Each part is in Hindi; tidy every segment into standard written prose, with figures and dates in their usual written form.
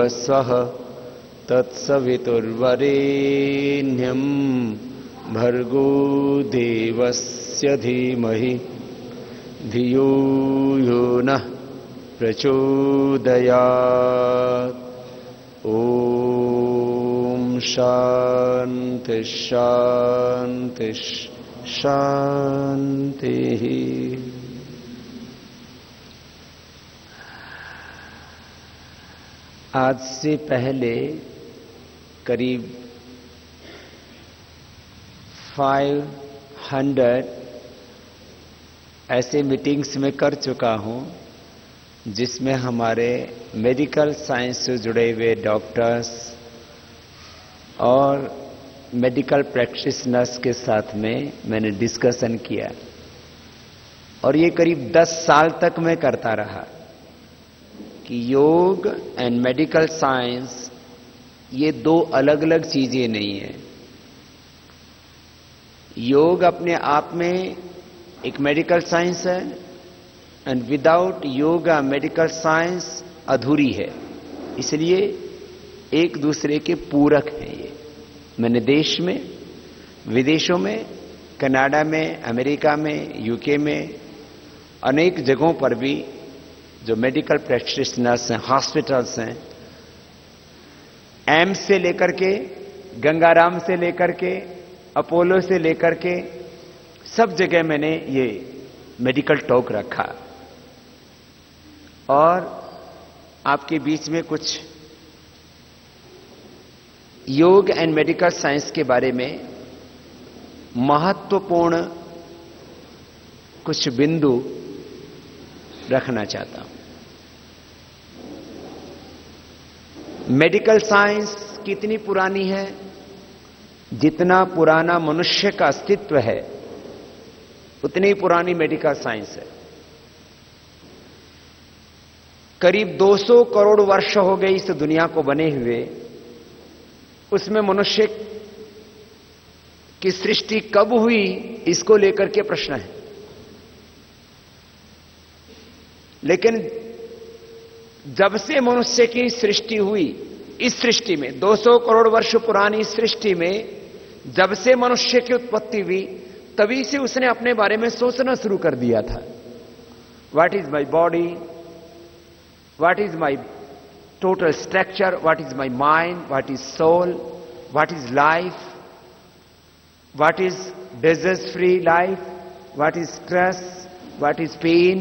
स्वः तत्सवितुर्वरेण्यं भर्गो देवस्य धीमहि धियो यो नः प्रचोदयात्। ओम शांति शांति शांति। आज से पहले करीब 500 ऐसे मीटिंग्स में कर चुका हूं जिसमें हमारे मेडिकल साइंस से जुड़े हुए डॉक्टर्स और मेडिकल प्रैक्टिशनर्स के साथ में मैंने डिस्कशन किया और ये करीब 10 साल तक मैं करता रहा कि योग एंड मेडिकल साइंस ये दो अलग अलग चीजें नहीं है। योग अपने आप में एक मेडिकल साइंस है and without yoga medical science अधूरी है, इसलिए एक दूसरे के पूरक हैं। ये मैंने देश में, विदेशों में, कनाडा में, अमेरिका में, यूके में, अनेक जगहों पर भी जो मेडिकल प्रैक्टिशनर्स हैं, हॉस्पिटल्स हैं, एम्स से लेकर के, गंगाराम से लेकर के, अपोलो से लेकर के, सब जगह मैंने ये मेडिकल टॉक रखा और आपके बीच में कुछ योग एंड मेडिकल साइंस के बारे में महत्वपूर्ण कुछ बिंदु रखना चाहता हूं। मेडिकल साइंस कितनी पुरानी है? जितना पुराना मनुष्य का अस्तित्व है उतनी पुरानी मेडिकल साइंस है। करीब 200 करोड़ वर्ष हो गए इस दुनिया को बने हुए। उसमें मनुष्य की सृष्टि कब हुई इसको लेकर के प्रश्न है, लेकिन जब से मनुष्य की सृष्टि हुई, इस सृष्टि में 200 करोड़ वर्ष पुरानी सृष्टि में जब से मनुष्य की उत्पत्ति हुई तभी से उसने अपने बारे में सोचना शुरू कर दिया था। What is my body, what is my total structure, what is my mind, what is soul, what is life, what is disease free life, what is stress, what is pain,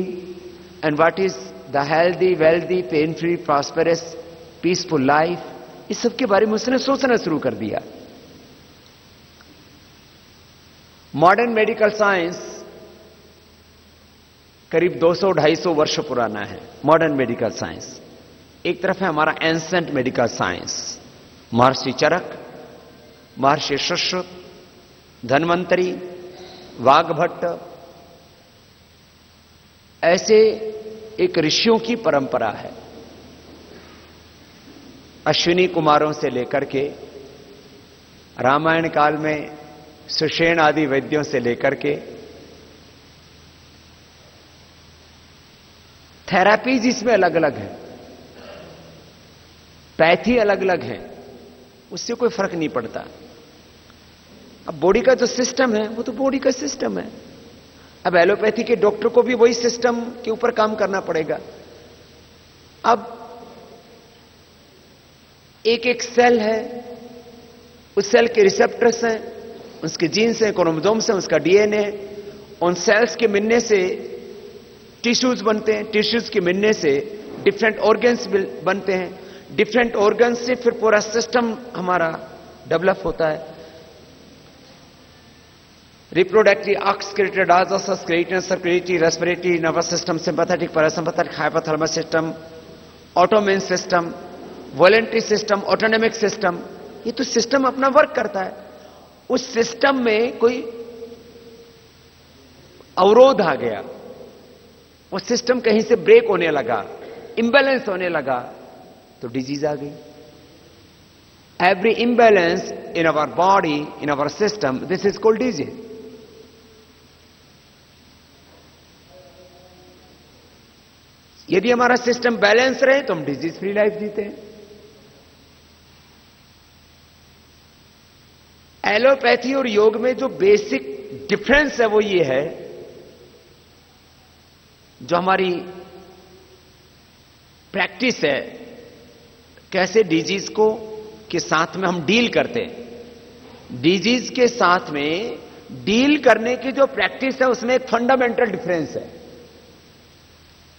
and what is the healthy, wealthy, pain-free, prosperous, peaceful life, इस सब के बारे में उसने सोचना शुरू कर दिया। मॉडर्न मेडिकल साइंस करीब 200-250 वर्ष पुराना है। मॉडर्न मेडिकल साइंस एक तरफ है हमारा एंसेंट मेडिकल साइंस, महर्षि चरक, महर्षि सुश्रुत, धन्वंतरी, वाग्भट्ट, ऐसे एक ऋषियों की परंपरा है। अश्विनी कुमारों से लेकर के रामायण काल में सुषेण आदि वैद्यों से लेकर के थेरापीज इसमें अलग अलग है, पैथी अलग अलग है, उससे कोई फर्क नहीं पड़ता। अब बॉडी का जो सिस्टम है वो तो बॉडी का सिस्टम है। अब एलोपैथी के डॉक्टर को भी वही सिस्टम के ऊपर काम करना पड़ेगा। अब एक एक सेल है, उस सेल के रिसेप्टर्स हैं, उसके जीन्स हैं, क्रोमोसोम्स हैं, उसका डीएनए, उन सेल्स के मिलने से टिश्यूज बनते हैं, टिश्यूज के मिलने से डिफरेंट ऑर्गन्स बनते हैं, डिफरेंट ऑर्गन्स से फिर पूरा सिस्टम हमारा डेवलप होता है। Reproductive, excretory, digestive, skeletal, circulatory, respiratory, nervous system, sympathetic, parasympathetic, hypothalamus system, autonomic system, voluntary system, autonomic system, ये तो सिस्टम अपना वर्क करता है। उस सिस्टम में कोई अवरोध आ गया, वो सिस्टम कहीं से ब्रेक होने लगा, इंबैलेंस होने लगा, तो डिजीज आ गई। Every imbalance in our body, in our system, this is called disease. यदि हमारा सिस्टम बैलेंस रहे तो हम डिजीज फ्री लाइफ जीते हैं। एलोपैथी और योग में जो बेसिक डिफरेंस है वो ये है, जो हमारी प्रैक्टिस है, कैसे डिजीज को के साथ में हम डील करते हैं। डिजीज के साथ में डील करने की जो प्रैक्टिस है उसमें एक फंडामेंटल डिफरेंस है।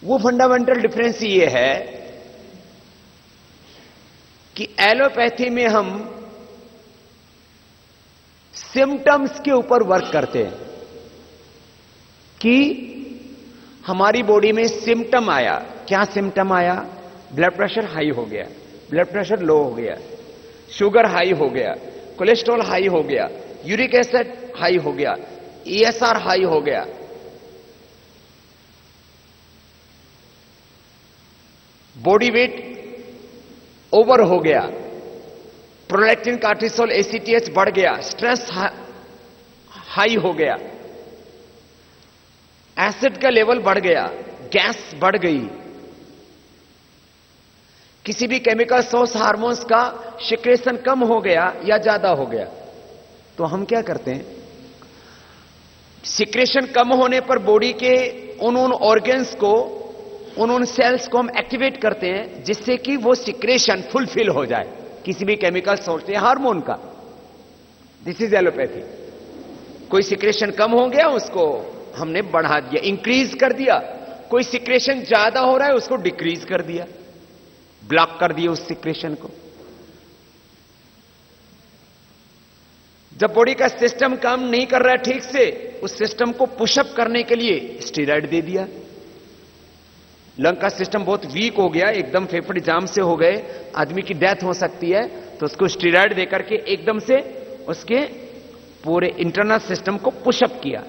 वो फंडामेंटल डिफरेंस ये है कि एलोपैथी में हम सिम्टम्स के ऊपर वर्क करते हैं कि हमारी बॉडी में सिम्टम आया। क्या सिम्टम आया? ब्लड प्रेशर हाई हो गया, ब्लड प्रेशर लो हो गया, शुगर हाई हो गया, कोलेस्ट्रॉल हाई हो गया, यूरिक एसिड हाई हो गया, ईएसआर हाई हो गया, बॉडी वेट ओवर हो गया, प्रोलैक्टिन, कार्टिसोल, एसीटीएच बढ़ गया, स्ट्रेस हाई हो गया, एसिड का लेवल बढ़ गया, गैस बढ़ गई, किसी भी केमिकल सोर्स हार्मोन्स का सिक्रेशन कम हो गया या ज्यादा हो गया, तो हम क्या करते हैं? सिक्रेशन कम होने पर बॉडी के उन ऑर्गन्स को, उन सेल्स को हम एक्टिवेट करते हैं जिससे कि वो सिक्रेशन फुलफिल हो जाए किसी भी केमिकल सोर्स या हार्मोन का। This is allopathy. कोई सिक्रेशन कम हो गया, उसको हमने बढ़ा दिया, इंक्रीज कर दिया। कोई सिक्रेशन ज्यादा हो रहा है, उसको डिक्रीज कर दिया, ब्लॉक कर दिया उस सिक्रेशन को। जब बॉडी का सिस्टम काम नहीं कर रहा है ठीक से, उस सिस्टम को पुशअप करने के लिए स्टेरॉइड दे दिया। लंग का सिस्टम बहुत वीक हो गया, एकदम फेफड़े जाम से हो गए, आदमी की डेथ हो सकती है, तो उसको स्टेरॉइड देकर के एकदम से उसके पूरे इंटरनल सिस्टम को पुशअप किया।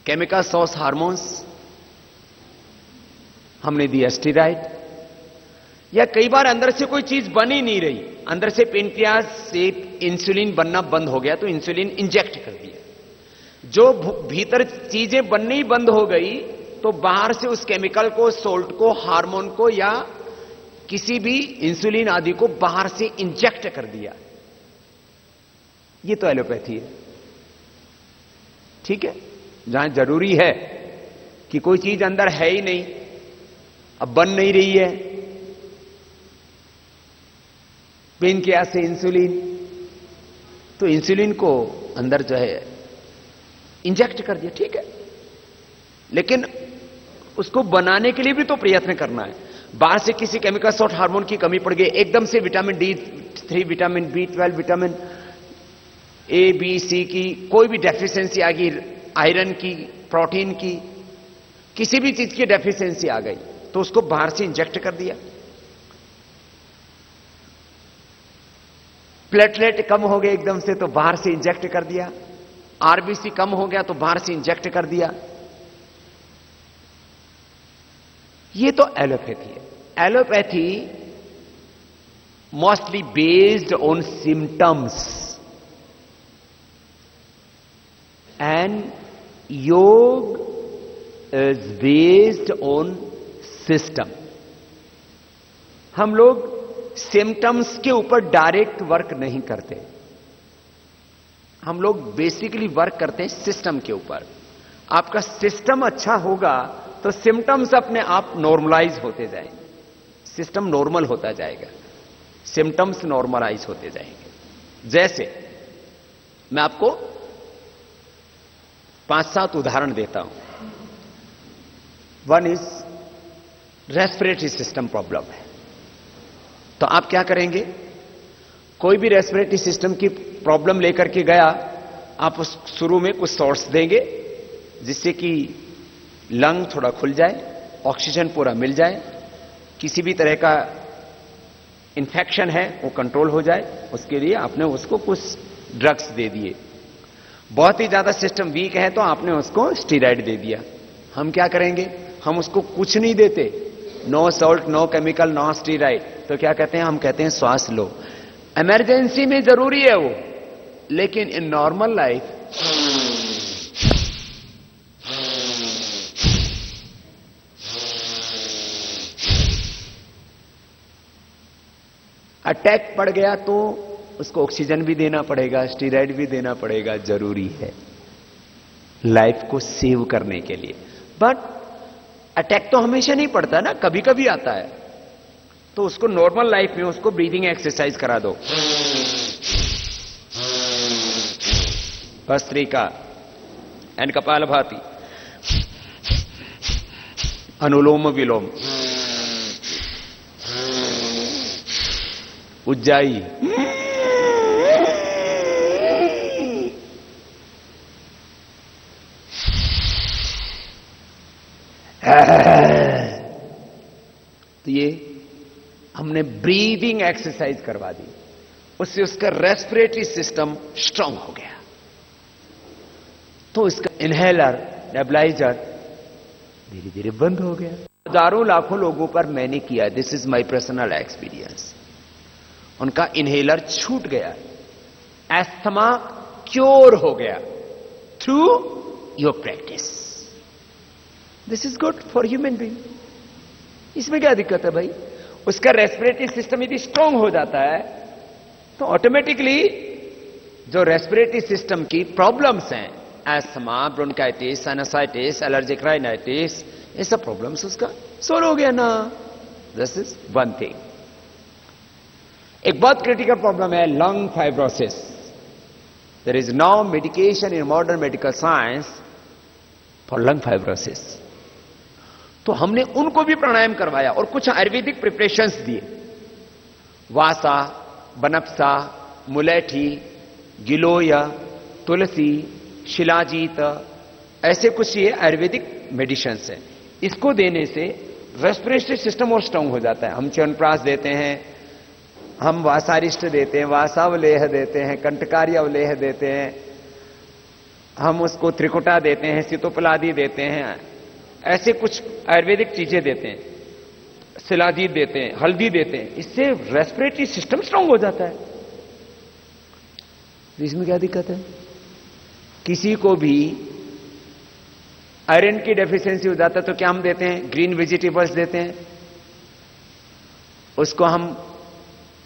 केमिकल सोर्स हार्मोन्स हमने दिया स्टेरॉइड। या कई बार अंदर से कोई चीज बन ही नहीं रही, अंदर से पेनक्रियाज से इंसुलिन बनना बंद हो गया, तो इंसुलिन इंजेक्ट कर दिया। जो भीतर चीजें बननी ही बंद हो गई, तो बाहर से उस केमिकल को, सोल्ट को, हार्मोन को या किसी भी इंसुलिन आदि को बाहर से इंजेक्ट कर दिया। ये तो एलोपैथी है। ठीक है, जहां जरूरी है कि कोई चीज अंदर है ही नहीं, अब बन नहीं रही है, पेनक्रियाज से इंसुलिन, तो इंसुलिन को अंदर जो है इंजेक्ट कर दिया, ठीक है। लेकिन उसको बनाने के लिए भी तो प्रयत्न करना है। बाहर से किसी केमिकल सोर्स हार्मोन की कमी पड़ गई, एकदम से vitamin D3, vitamin B12, vitamin A, B, C की कोई भी डेफिशिएंसी आ गई, आयरन की, प्रोटीन की, किसी भी चीज की डेफिशिएंसी आ गई, तो उसको बाहर से इंजेक्ट कर दिया। प्लेटलेट कम हो गए एकदम से, तो बाहर से इंजेक्ट कर दिया। आरबीसी कम हो गया तो बाहर से इंजेक्ट कर दिया। ये तो एलोपैथी है। Allopathy mostly based on symptoms and योग इज बेस्ड ऑन सिस्टम। हम लोग सिम्टम्स के ऊपर डायरेक्ट वर्क नहीं करते, हम लोग बेसिकली वर्क करते हैं सिस्टम के ऊपर। आपका सिस्टम अच्छा होगा तो सिम्टम्स अपने आप नॉर्मलाइज होते जाएंगे, सिस्टम नॉर्मल होता जाएगा, सिम्टम्स नॉर्मलाइज होते जाएंगे। जैसे मैं आपको 5-7 उदाहरण देता हूं। One is respiratory system problem है, तो आप क्या करेंगे? कोई भी रेस्पिरेटरी सिस्टम की प्रॉब्लम लेकर के गया, आप उस शुरू में कुछ सोर्स देंगे जिससे कि लंग थोड़ा खुल जाए, ऑक्सीजन पूरा मिल जाए, किसी भी तरह का इंफेक्शन है वो कंट्रोल हो जाए। उसके लिए आपने उसको कुछ ड्रग्स दे दिए। बहुत ही ज्यादा सिस्टम वीक है तो आपने उसको स्टीरॉयड दे दिया। हम क्या करेंगे? हम उसको कुछ नहीं देते, no salt, no chemical, no steroid, तो क्या कहते हैं? हम कहते हैं श्वास लो। इमरजेंसी में जरूरी है वो, लेकिन इन नॉर्मल लाइफ अटैक पड़ गया तो उसको ऑक्सीजन भी देना पड़ेगा, स्टीरॉयड भी देना पड़ेगा, जरूरी है लाइफ को सेव करने के लिए। बट अटैक तो हमेशा नहीं पड़ता ना, कभी कभी आता है, तो उसको नॉर्मल लाइफ में उसको ब्रीदिंग एक्सरसाइज करा दो। भस्त्रिका एंड कपालभाति, अनुलोम विलोम, उज्जाई, तो ये हमने ब्रीदिंग एक्सरसाइज करवा दी, उससे उसका रेस्पिरेटरी सिस्टम स्ट्रांग हो गया। तो इसका इनहेलर, नेबुलाइजर धीरे धीरे बंद हो गया। हजारों लाखों लोगों पर मैंने किया, this is my personal experience. उनका इनहेलर छूट गया, एस्थमा क्योर हो गया through your practice. This is good for human being. इसमें क्या दिक्कत है भाई? उसका रेस्पिरेटरी सिस्टम यदि स्ट्रांग हो जाता है तो ऑटोमेटिकली जो रेस्पिरेटरी सिस्टम की प्रॉब्लम्स हैं, asthma, bronchitis, sinusitis, allergic rhinitis, ये सब प्रॉब्लम्स उसका सॉल्व हो गया ना। This is one thing. एक बहुत क्रिटिकल प्रॉब्लम है lung fibrosis. There is no medication in modern medical science for lung fibrosis. तो हमने उनको भी प्राणायाम करवाया और कुछ आयुर्वेदिक प्रिपरेशंस दिए, वासा, बनपसा, मुलेठी, गिलोय, तुलसी, शिलाजीत, ऐसे कुछ ये आयुर्वेदिक मेडिसिन्स हैं। इसको देने से रेस्पिरेटरी सिस्टम और स्ट्रांग हो जाता है। हम च्यवनप्राश देते हैं, हम वासारिष्ट देते हैं, वासावलेह देते हैं, कंटकारियावलेह देते हैं, हम उसको त्रिकुटा देते हैं, सितोपलादी देते हैं, ऐसे कुछ आयुर्वेदिक चीजें देते हैं, शिलाजीत देते हैं, हल्दी देते हैं। इससे रेस्पिरेटरी सिस्टम स्ट्रांग हो जाता है। इसमें क्या दिक्कत है? किसी को भी आयरन की डेफिशिएंसी हो जाता है तो क्या हम देते हैं? ग्रीन वेजिटेबल्स देते हैं, उसको हम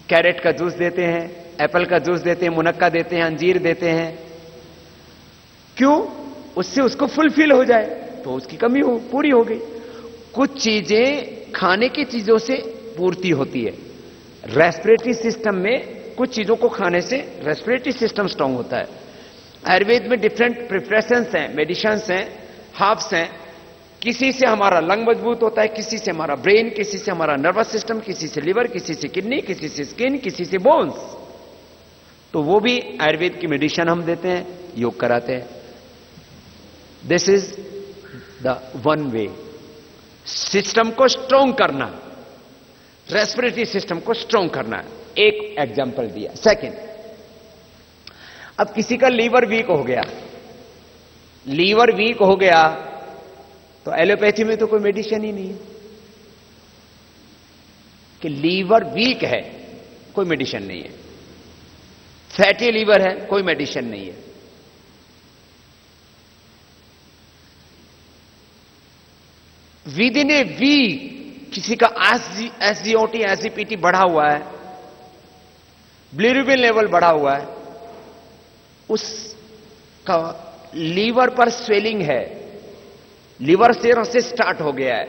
कैरेट का जूस देते हैं, एप्पल का जूस देते हैं, मुनक्का देते हैं, अंजीर देते हैं। क्यों? उससे उसको फुलफिल हो जाए, तो उसकी कमी पूरी हो गई। कुछ चीजें खाने की चीजों से पूर्ति होती है। रेस्पिरेटरी सिस्टम में कुछ चीजों को खाने से रेस्पिरेटरी सिस्टम स्ट्रांग होता है। आयुर्वेद में डिफरेंट प्रिपरेशंस हैं, मेडिसिन्स हैं, हर्ब्स हैं। किसी से हमारा लंग मजबूत होता है, किसी से हमारा ब्रेन, किसी से हमारा नर्वस सिस्टम, किसी से लिवर, किसी से किडनी, किसी से स्किन, किसी से बोन्स। तो वो भी आयुर्वेद की मेडिसिन हम देते हैं, योग कराते हैं। This is the one way system को स्ट्रांग करना, रेस्पिरेटरी सिस्टम को स्ट्रांग करना। एक एग्जांपल दिया। सेकंड, अब किसी का लीवर वीक हो गया, लीवर वीक हो गया तो एलोपैथी में तो कोई मेडिसिन ही नहीं है कि लीवर वीक है, कोई मेडिसिन नहीं है। फैटी लीवर है, कोई मेडिसिन नहीं है। विद इन ए वीक किसी का एसजीओटी, एसजीपीटी बढ़ा हुआ है, बिलिरुबिन लेवल बढ़ा हुआ है, उसका लीवर पर स्वेलिंग है, लीवर सिरोसिस स्टार्ट हो गया है।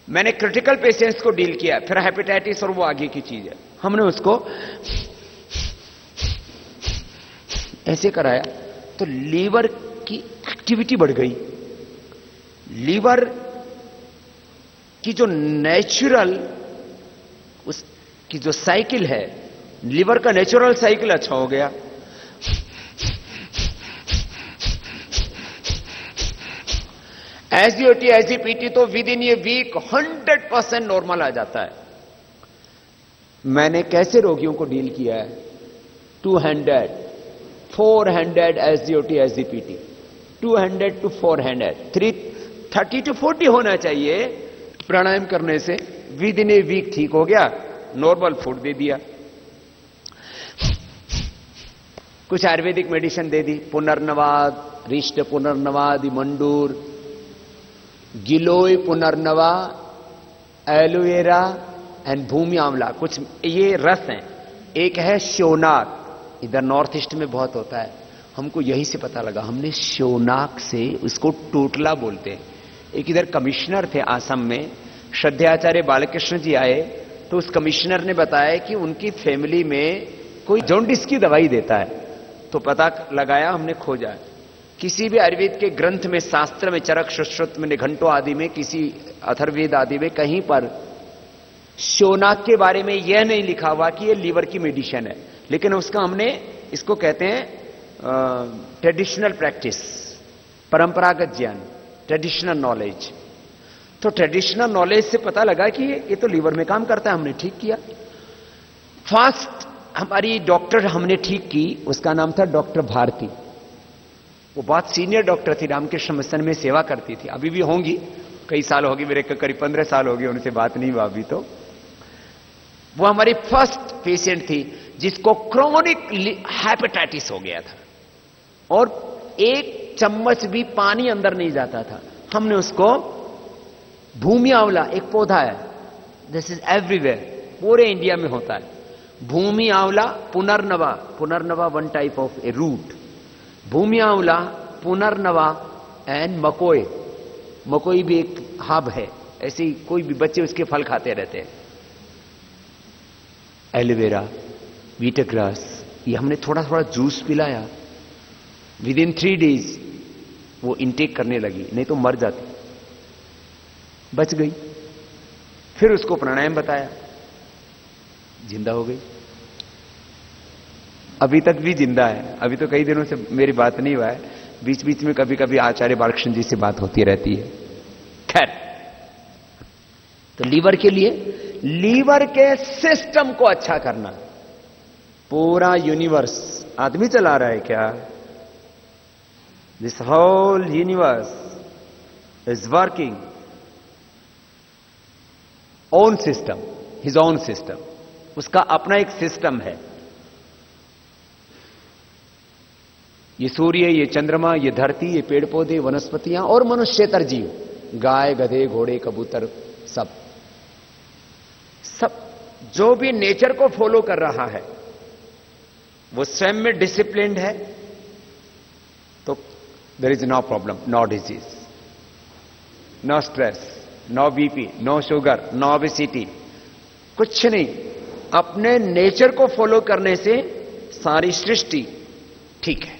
मैंने क्रिटिकल पेशेंट्स को डील किया, फिर हेपेटाइटिस और वो आगे की चीज है। हमने उसको ऐसे कराया तो लीवर की एक्टिविटी बढ़ गई। लीवर की जो नेचुरल उसकी जो साइकिल है, लीवर का नेचुरल साइकिल अच्छा हो गया। एसजीओटी, एसजीपीटी तो within a week 100% normal आ जाता है। मैंने कैसे रोगियों को डील किया है? 200, 400 SGOT SGPT, 200 to 400, 330 to 40 होना चाहिए। प्राणायाम करने से विद इन ए वीक ठीक हो गया, नॉर्मल फूड दे दिया, कुछ आयुर्वेदिक मेडिसिन दे दी, पुनर्नवाद, रिष्ट पुनर्नवाद, मंडूर, गिलोय पुनर्नवा, एलोवेरा एंड भूमि आंवला, कुछ ये रस हैं। एक है शोनाक, इधर नॉर्थ ईस्ट में बहुत होता है, हमको यहीं से पता लगा, हमने शोनाक से, उसको टोटला बोलते हैं। एक इधर कमिश्नर थे आसम में, श्रद्धाचार्य बालकृष्ण जी आए, तो उस कमिश्नर ने बताया कि उनकी फैमिली में कोई जॉन्डिस की दवाई देता है, तो पता लगाया, हमने खोजा, किसी भी आयुर्वेद के ग्रंथ में, शास्त्र में, चरक, सुश्रुत में, निघंटो आदि में, किसी अथर्ववेद आदि में कहीं पर शोनाक के बारे में यह नहीं लिखा हुआ कि यह लीवर की मेडिसिन है। लेकिन उसका हमने, इसको कहते हैं ट्रेडिशनल प्रैक्टिस, परंपरागत ज्ञान, ट्रेडिशनल नॉलेज। तो ट्रेडिशनल नॉलेज से पता लगा कि ये तो लीवर में काम करता है, हमने ठीक किया। फास्ट हमारी डॉक्टर हमने ठीक की, उसका नाम था डॉक्टर भारती। वो बहुत सीनियर डॉक्टर थी, रामकृष्ण मिशन में सेवा करती थी, अभी भी होंगी, कई साल हो गए, मेरे करीब 15 साल हो गए उनसे बात नहीं हुआ अभी। तो वो हमारी फर्स्ट पेशेंट थी जिसको क्रोनिक हेपेटाइटिस हो गया था और एक चम्मच भी पानी अंदर नहीं जाता था। हमने उसको भूमि आंवला, एक पौधा है, दिस इज एवरीवेयर, पूरे इंडिया में होता है, भूमि आंवला, पुनर्नवा, पुनर्नवा one type of a root, भूमि आंवला, पुनर्नवा एंड मकोई, मकोई भी एक हब है, ऐसे ही कोई भी बच्चे उसके फल खाते रहते हैं, एलोवेरा, वीटाग्रास, ये हमने थोड़ा थोड़ा जूस पिलाया, विद इन 3 days वो इनटेक करने लगी, नहीं तो मर जाती, बच गई। फिर उसको प्राणायाम बताया, जिंदा हो गई, अभी तक भी जिंदा है। अभी तो कई दिनों से मेरी बात नहीं हुआ है, बीच बीच में कभी कभी आचार्य बालकृष्ण जी से बात होती रहती है। खैर, तो लीवर के लिए, लीवर के सिस्टम को अच्छा करना, पूरा यूनिवर्स आदमी चला रहा है क्या? This whole universe is working own system, his own system, उसका अपना एक सिस्टम है। ये सूर्य, ये चंद्रमा, ये धरती, ये पेड़ पौधे, वनस्पतियां और मनुष्येतर जीव, गाय, गधे, घोड़े, कबूतर, सब जो भी नेचर को फॉलो कर रहा है वो स्वयं में डिसिप्लिन्ड है, तो there is no problem, no disease, no stress, no BP, no sugar, no obesity, कुछ नहीं। अपने नेचर को फॉलो करने से सारी सृष्टि ठीक है।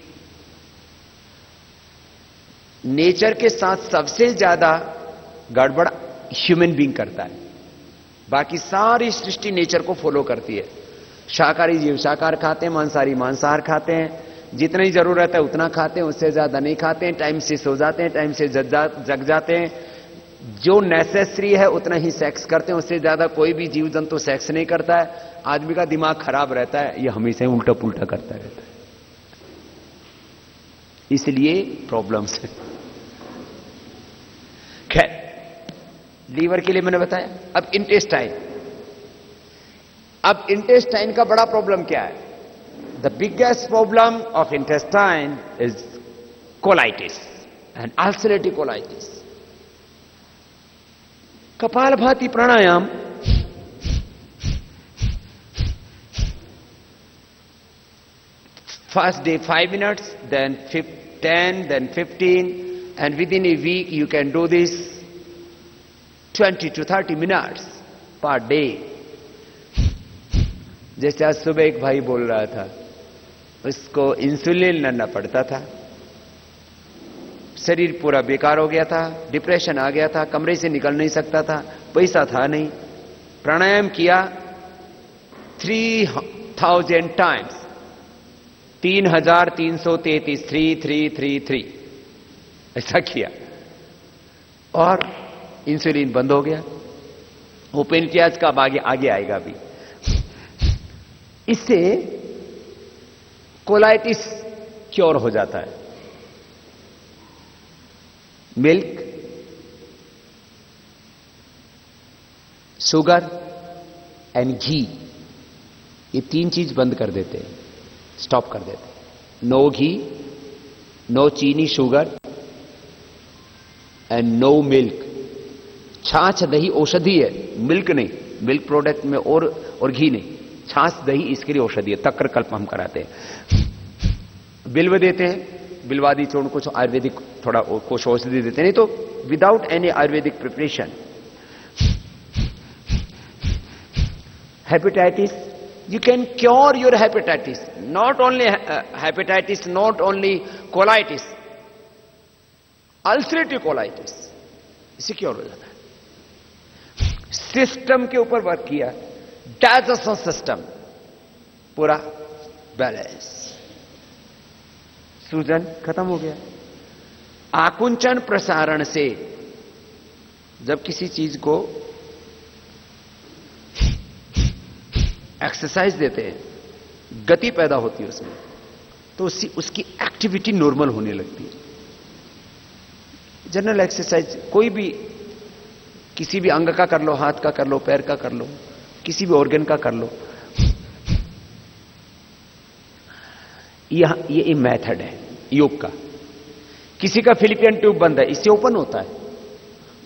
नेचर के साथ सबसे ज्यादा गड़बड़ ह्यूमन बीइंग करता है, बाकी सारी सृष्टि नेचर को फॉलो करती है। शाकाहारी जीव शाकाहार खाते हैं, मांसाहारी मांसाहार खाते हैं, जितनी जरूरत है उतना खाते हैं, उससे ज्यादा नहीं खाते हैं, टाइम से सो जाते हैं, टाइम से जग जाते हैं, जो नेसेसरी है उतना ही सेक्स करते हैं, उससे ज्यादा कोई भी जीव जंतु सेक्स नहीं करता है। आदमी का दिमाग खराब रहता है, ये हमेशा ही उल्टा पुल्टा करता रहता है, इसलिए प्रॉब्लम्स है। खैर, लीवर के लिए मैंने बताया। अब इंटेस्टाइन, अब इंटेस्टाइन का बड़ा प्रॉब्लम क्या है? The biggest problem of intestine is colitis and ulcerative colitis. Kapalbhati pranayama first day 5 minutes, then 10, then 15, and within a week you can do this 20 to 30 minutes per day. जैसे आज सुबह एक भाई बोल रहा था, उसको इंसुलिन लेना पड़ता था, शरीर पूरा बेकार हो गया था, डिप्रेशन आ गया था, कमरे से निकल नहीं सकता था, पैसा था नहीं, प्राणायाम किया 3000 टाइम्स, 3333, 3333 ऐसा किया और इंसुलिन बंद हो गया। वो पेनक्रियाज का आगे आएगा भी। इससे कोलाइटिस क्योर हो जाता है। मिल्क, शुगर एंड घी, ये 3 चीज बंद कर देते हैं, स्टॉप कर देते हैं। नो घी, नो चीनी शुगर एंड नो मिल्क। छाछ दही औषधि है, मिल्क नहीं, मिल्क प्रोडक्ट में और घी नहीं, छाछ दही इसके लिए औषधि है। तक्र कल्प हम कराते हैं। बिल्व देते हैं, बिल्वादी चूर्ण, कुछ आयुर्वेदिक थोड़ा कुछ औषधि देते हैं, नहीं तो without any Ayurvedic preparation. Hepatitis, you can cure your hepatitis, not only hepatitis, not only colitis, ulcerative colitis, इसे क्योर हो जाता है। सिस्टम के ऊपर वर्क किया, डाइजेशन सिस्टम पूरा बैलेंस, सूजन खत्म हो गया। आकुंचन प्रसारण से जब किसी चीज को एक्सरसाइज देते हैं, गति पैदा होती है उसमें, तो उसकी एक्टिविटी नॉर्मल होने लगती है। जनरल एक्सरसाइज कोई भी, किसी भी अंग का कर लो, हाथ का कर लो, पैर का कर लो, किसी भी ऑर्गन का कर लो, ये मेथड है योग का। किसी का फिलिपियन ट्यूब बंद है, इससे ओपन होता है।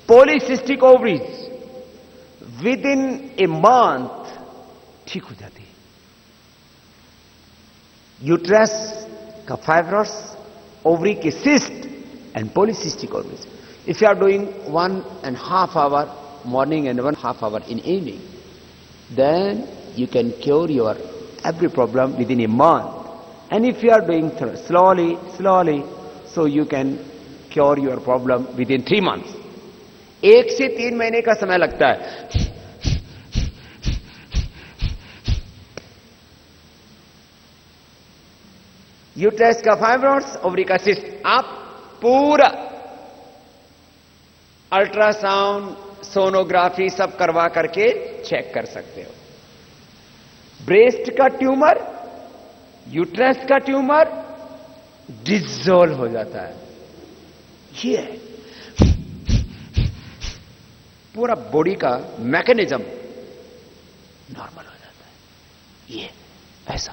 Polycystic ovaries within a month ठीक हो जाती है। यूट्रस का फाइब्रोस, ओवरी के cyst and polycystic ovaries. If you are doing 1.5 hour morning and 1.5 hour in evening, then you can cure your every problem within a month. And if you are doing slowly, so you can cure your problem within 3 months. 1 से 3 महीने का समय लगता है। यूट्रस का फाइब्रोस, ओवरी का सिस्ट, आप पूरा अल्ट्रासाउंड, सोनोग्राफी सब करवा करके चेक कर सकते हो। ब्रेस्ट का ट्यूमर, यूट्रस का ट्यूमर डिसॉल्व हो जाता है। ये पूरा बॉडी का मैकेनिज्म नॉर्मल हो जाता है। ये ऐसा,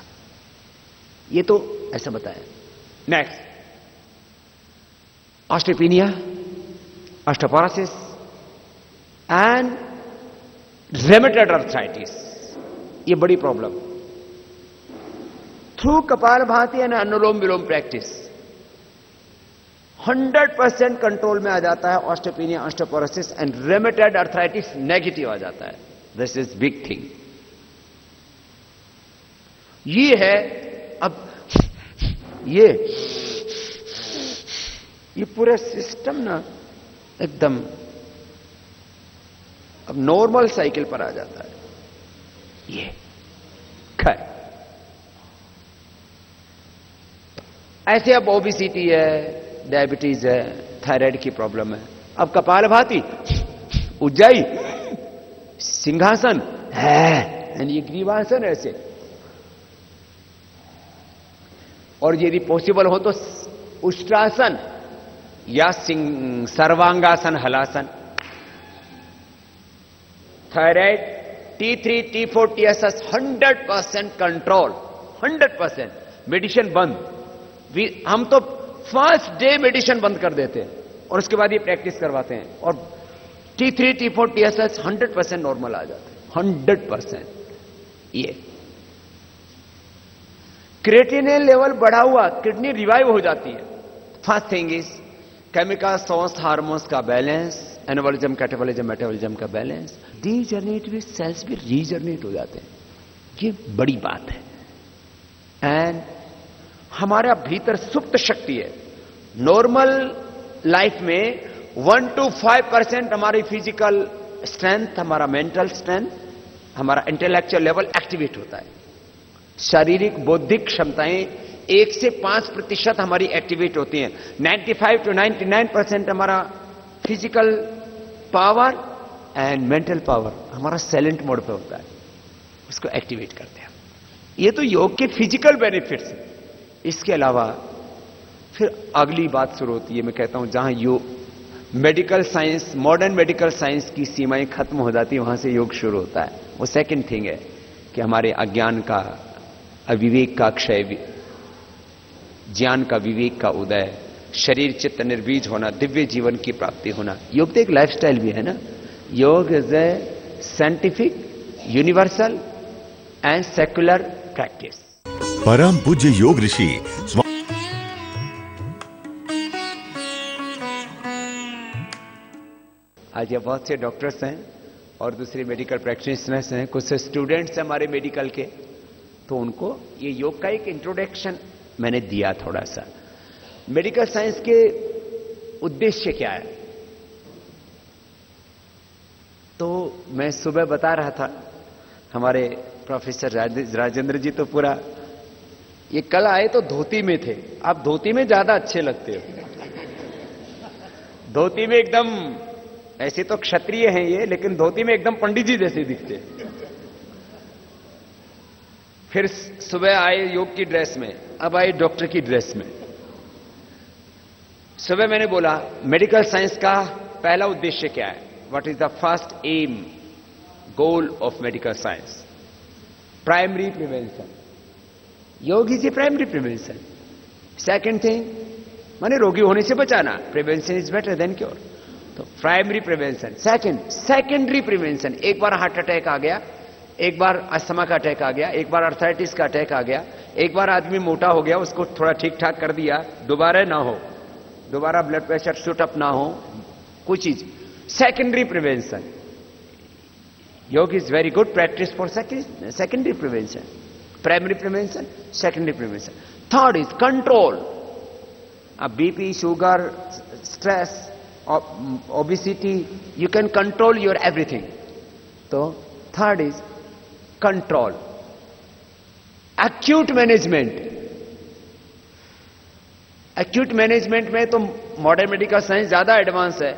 ये तो ऐसा बताया। Next, osteopenia, osteoporosis and rheumatoid arthritis, ये बड़ी problem. Through Kapalbhati and Anulom Vilom practice 100% control में आ जाता है osteopenia, osteoporosis and rheumatoid arthritis negative आ जाता है। This is big thing. ये है। अब ये पूरा सिस्टम ना एकदम अब नॉर्मल साइकिल पर आ जाता है। ये खैर, ऐसे अब ओबेसिटी है, डायबिटीज है, थायराइड की प्रॉब्लम है, अब कपालभाति, उज्जाई, सिंहासन है, ये ग्रीवासन ऐसे। और यदि पॉसिबल हो तो उष्ट्रासन या sarvangasana, halasana. Thyroid, T3, T4, TSS 100% control, 100%। Medicine बंद। हम तो फर्स्ट डे मेडिसिन बंद कर देते हैं और उसके बाद ये प्रैक्टिस करवाते हैं, और T3, T4, TSS 100% नॉर्मल आ जाते हैं, 100%। ये क्रिएटिनिन लेवल बढ़ा हुआ, किडनी रिवाइव हो जाती है। First thing is chemical source hormones का बैलेंस, एनाबॉलिज्म, कैटाबॉलिज्म, मेटाबॉलिज्म का बैलेंस। डीजनरेटिव सेल्स भी रीजनरेट हो जाते हैं, ये बड़ी बात है। एंड हमारा भीतर सुप्त शक्ति है। नॉर्मल लाइफ में 1 to 5% हमारी फिजिकल स्ट्रेंथ, हमारा मेंटल स्ट्रेंथ, हमारा इंटेलेक्चुअल लेवल एक्टिवेट होता है। शारीरिक बौद्धिक क्षमताएं 1 से 5% हमारी एक्टिवेट होती हैं। 95 to 99% हमारा physical power and mental power हमारा साइलेंट मोड पे होता है, उसको एक्टिवेट करते हैं। ये तो योग के फिजिकल बेनिफिट्स हैं। इसके अलावा फिर अगली बात शुरू होती है। मैं कहता हूं जहां medical science, modern medical science की सीमाएं खत्म हो जाती है, वहां से योग शुरू होता है। वो सेकंड थिंग है कि हमारे अज्ञान का, अविवेक का क्षय, ज्ञान का, विवेक का उदय, शरीर चित्त निर्बीज होना, दिव्य जीवन की प्राप्ति होना। योग तो एक लाइफस्टाइल भी है ना। योग is A scientific, universal and secular practice. परम पूज्य योग ऋषि आज ये बहुत से डॉक्टर्स हैं और दूसरे मेडिकल प्रैक्टिशनर्स हैं, कुछ स्टूडेंट्स हैं हमारे मेडिकल के, तो उनको ये योग का एक इंट्रोडक्शन मैंने दिया थोड़ा सा। मेडिकल साइंस के उद्देश्य क्या है, तो मैं सुबह बता रहा था, हमारे प्रोफेसर राजेंद्र जी तो पूरा, ये कल आए तो धोती में थे। आप धोती में ज्यादा अच्छे लगते हो, धोती में एकदम, ऐसे तो क्षत्रिय हैं ये, लेकिन धोती में एकदम पंडित जी जैसे दिखते। फिर सुबह आए योग की ड्रेस में, अब आए डॉक्टर की ड्रेस में। सुबह मैंने बोला मेडिकल साइंस का पहला उद्देश्य क्या है, what is the first aim, goal of medical science? Primary prevention. Yoga is a primary prevention. Second thing, माने रोगी होने से बचाना, prevention is better than cure. तो primary prevention. Second, secondary prevention. एक बार हार्ट अटैक आ गया, एक बार अस्थमा का अटैक आ गया, एक बार अर्थराइटिस का अटैक आ गया, एक बार आदमी मोटा हो गया, उसको थोड़ा ठीक ठाक कर दिया, दोबारा ना हो, दोबारा ब्लड प्रेशर शूट अप ना हो, कुछ चीज। Secondary prevention. Yoga is very good practice for secondary prevention. Primary prevention, secondary prevention. Third is control. अब BP, sugar, stress, obesity, you can control your everything. तो third is control. Acute management. Acute management में तो मॉडर्न मेडिकल साइंस ज्यादा एडवांस है,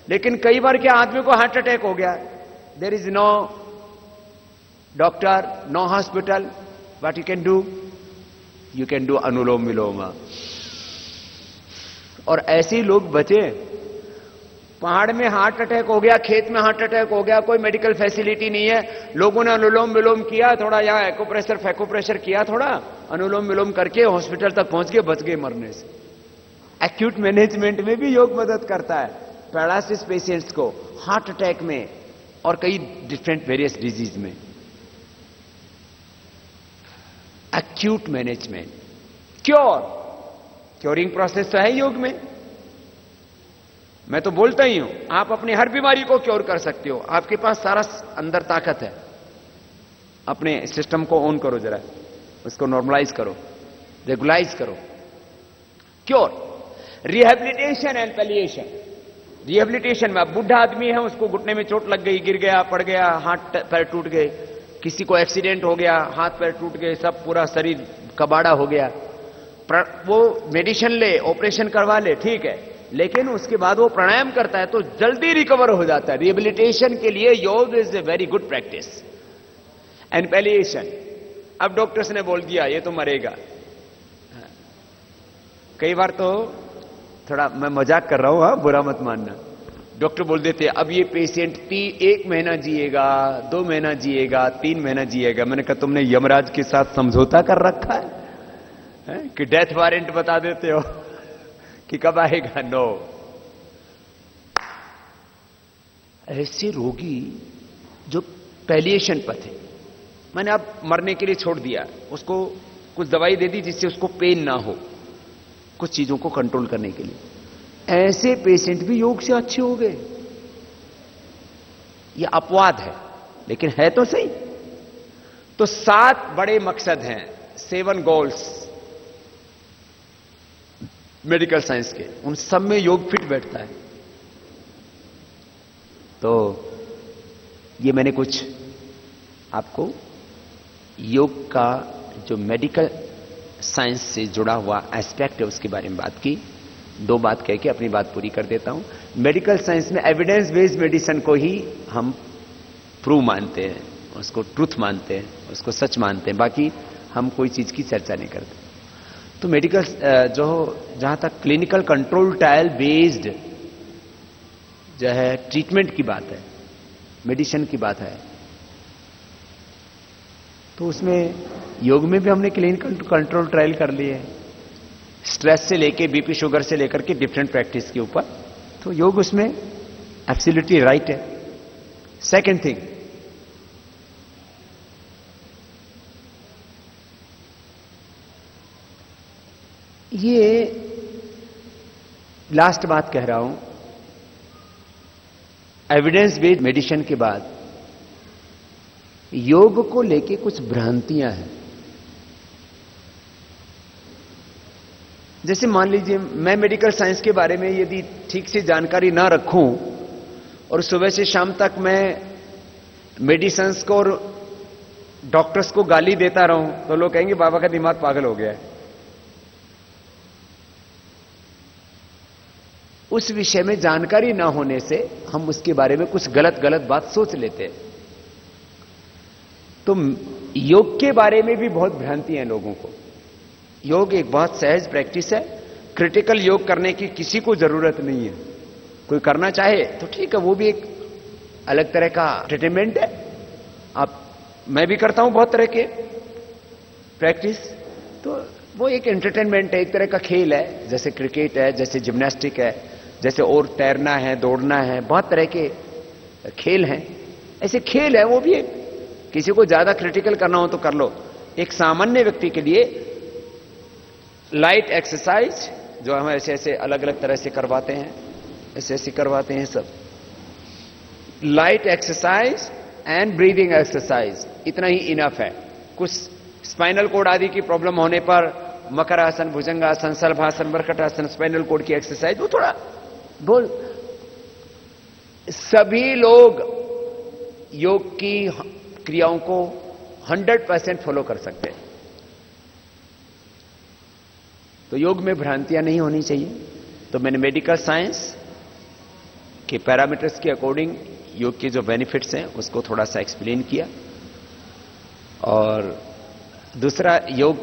लेकिन कई बार क्या आदमी को हार्ट अटैक हो गया, there is no doctor, no hospital, what you can do? You can do Anulom Vilom. और ऐसे ही लोग बचे, पहाड़ में हार्ट अटैक हो गया, खेत में हार्ट अटैक हो गया, कोई मेडिकल फैसिलिटी नहीं है, लोगों ने अनुलोम विलोम किया, थोड़ा यहाँ एक्यूप्रेशर फैक्यूप्रेशर किया, थोड़ा अनुलोम विलोम करके हॉस्पिटल तक पहुंच गए, बच गए मरने से। एक्यूट मैनेजमेंट में भी योग मदद करता है, पैरालिसिस पेशेंट्स को, हार्ट अटैक में और कई डिफरेंट वेरियस डिजीज में। Acute management. Cure, curing process तो है योग में। मैं तो बोलता ही हूं, आप अपनी हर बीमारी को क्योर कर सकते हो, आपके पास सारा अंदर ताकत है। अपने सिस्टम को ऑन करो जरा, उसको नॉर्मलाइज करो, रेगुलाइज करो। Cure. Rehabilitation and palliation. Rehabilitation में, अब बुढ़ा आदमी है, उसको घुटने में चोट लग गई, गिर गया, पड़ गया, हाथ पैर टूट गए, किसी को एक्सीडेंट हो गया, हाथ पैर टूट गए, सब पूरा शरीर कबाड़ा हो गया, वो मेडिसिन ले, ऑपरेशन करवा ले, ठीक है, लेकिन उसके बाद वो प्राणायाम करता है तो जल्दी रिकवर हो जाता है। रिहेबिलिटेशन के लिए योग is a very good practice. And palliation, अब डॉक्टर्स ने बोल दिया ये तो मरेगा। कई बार तो थोड़ा मैं मजाक कर रहा हूं, हाँ, बुरा मत मानना, डॉक्टर बोल देते अब ये पेशेंट 1 महीना जिएगा, 2 महीना जिएगा, 3 महीना जिएगा। मैंने कहा तुमने यमराज के साथ समझौता कर रखा है कि डेथ वारंट बता देते हो कि कब आएगा? नो। ऐसे रोगी जो पैलिएशन पर थे, मैंने अब मरने के लिए छोड़ दिया, उसको कुछ दवाई दे दी जिससे उसको पेन ना हो, कुछ चीजों को कंट्रोल करने के लिए, ऐसे पेशेंट भी योग से अच्छे हो गए। यह अपवाद है, लेकिन है तो सही। तो 7 बड़े मकसद हैं, 7 गोल्स मेडिकल साइंस के, उन सब में योग फिट बैठता है। तो ये मैंने कुछ आपको योग का जो मेडिकल साइंस से जुड़ा हुआ एस्पेक्ट है उसके बारे में बात की। 2 बात कह के अपनी बात पूरी कर देता हूं। मेडिकल साइंस में एविडेंस बेस्ड मेडिसिन को ही हम प्रूव मानते हैं, उसको ट्रूथ मानते हैं, उसको सच मानते हैं, बाकी हम कोई चीज की चर्चा नहीं करते। तो मेडिकल जो जहां तक क्लिनिकल कंट्रोल ट्रायल बेस्ड जो है ट्रीटमेंट की बात है, मेडिसिन की बात है, तो उसमें योग में भी हमने क्लिनिकल कंट्रोल ट्रायल कर लिए हैं, स्ट्रेस से लेके बीपी शुगर से लेकर के डिफरेंट प्रैक्टिस के ऊपर। तो योग उसमें एब्सोल्युटली राइट है। सेकंड थिंग, ये लास्ट बात कह रहा हूं, एविडेंस बेस्ड मेडिसिन के बाद योग को लेके कुछ भ्रांतियां हैं। जैसे मान लीजिए मैं मेडिकल साइंस के बारे में यदि ठीक से जानकारी ना रखूं और सुबह से शाम तक मैं मेडिसिन्स को और डॉक्टर्स को गाली देता रहूं तो लोग कहेंगे बाबा का दिमाग पागल हो गया है। उस विषय में जानकारी ना होने से हम उसके बारे में कुछ गलत गलत बात सोच लेते हैं। तो योग के बारे में भी बहुत भ्रांति है लोगों को। योग एक बहुत सहज प्रैक्टिस है, क्रिटिकल योग करने की किसी को जरूरत नहीं है। कोई करना चाहे तो ठीक है, वो भी एक अलग तरह का एंटरटेनमेंट है। मैं भी करता हूं बहुत तरह के प्रैक्टिस, तो वो एक एंटरटेनमेंट है, एक तरह का खेल है, जैसे क्रिकेट है, जैसे जिम्नास्टिक है, जैसे और तैरना है, दौड़ना है, बहुत तरह के खेल हैं। ऐसे खेल है, वो भी एक, किसी को ज्यादा क्रिटिकल करना हो तो कर लो। एक सामान्य व्यक्ति के लिए लाइट एक्सरसाइज जो हम ऐसे ऐसे अलग अलग तरह से करवाते हैं, ऐसे ऐसे करवाते हैं, सब light exercise and breathing exercise, इतना ही इनफ है। कुछ स्पाइनल कोड आदि की प्रॉब्लम होने पर मकरासन, भुजंगासन, शलभासन, मर्कटासन, स्पाइनल कोड की एक्सरसाइज, वो थोड़ा बोल। सभी लोग योग की क्रियाओं को 100% फॉलो कर सकते हैं। तो योग में भ्रांतियां नहीं होनी चाहिए। तो मैंने मेडिकल साइंस के पैरामीटर्स के अकॉर्डिंग योग के जो बेनिफिट्स हैं उसको थोड़ा सा एक्सप्लेन किया। और दूसरा, योग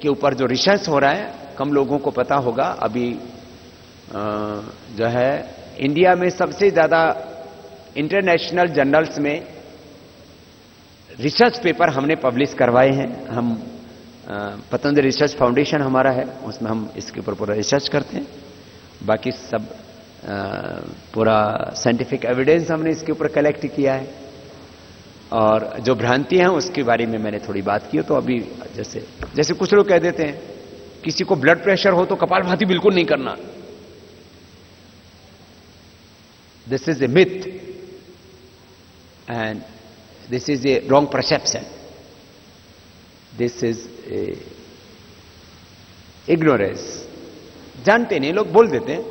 के ऊपर जो रिसर्च हो रहा है कम लोगों को पता होगा। अभी जो है इंडिया में सबसे ज्यादा इंटरनेशनल जर्नल्स में रिसर्च पेपर हमने पब्लिश करवाए हैं। हम पतंजलि रिसर्च फाउंडेशन हमारा है, उसमें हम इसके ऊपर पूरा रिसर्च करते हैं। बाकी सब पूरा साइंटिफिक एविडेंस हमने इसके ऊपर कलेक्ट किया है। और जो भ्रांतियां हैं उसके बारे में मैंने थोड़ी बात की। तो अभी जैसे कुछ लोग कह देते हैं किसी को ब्लड प्रेशर हो तो कपालभाति बिल्कुल नहीं करना। This is A myth and this is A wrong perception, this is A ignorance. जानते नहीं, लोग बोल देते हैं।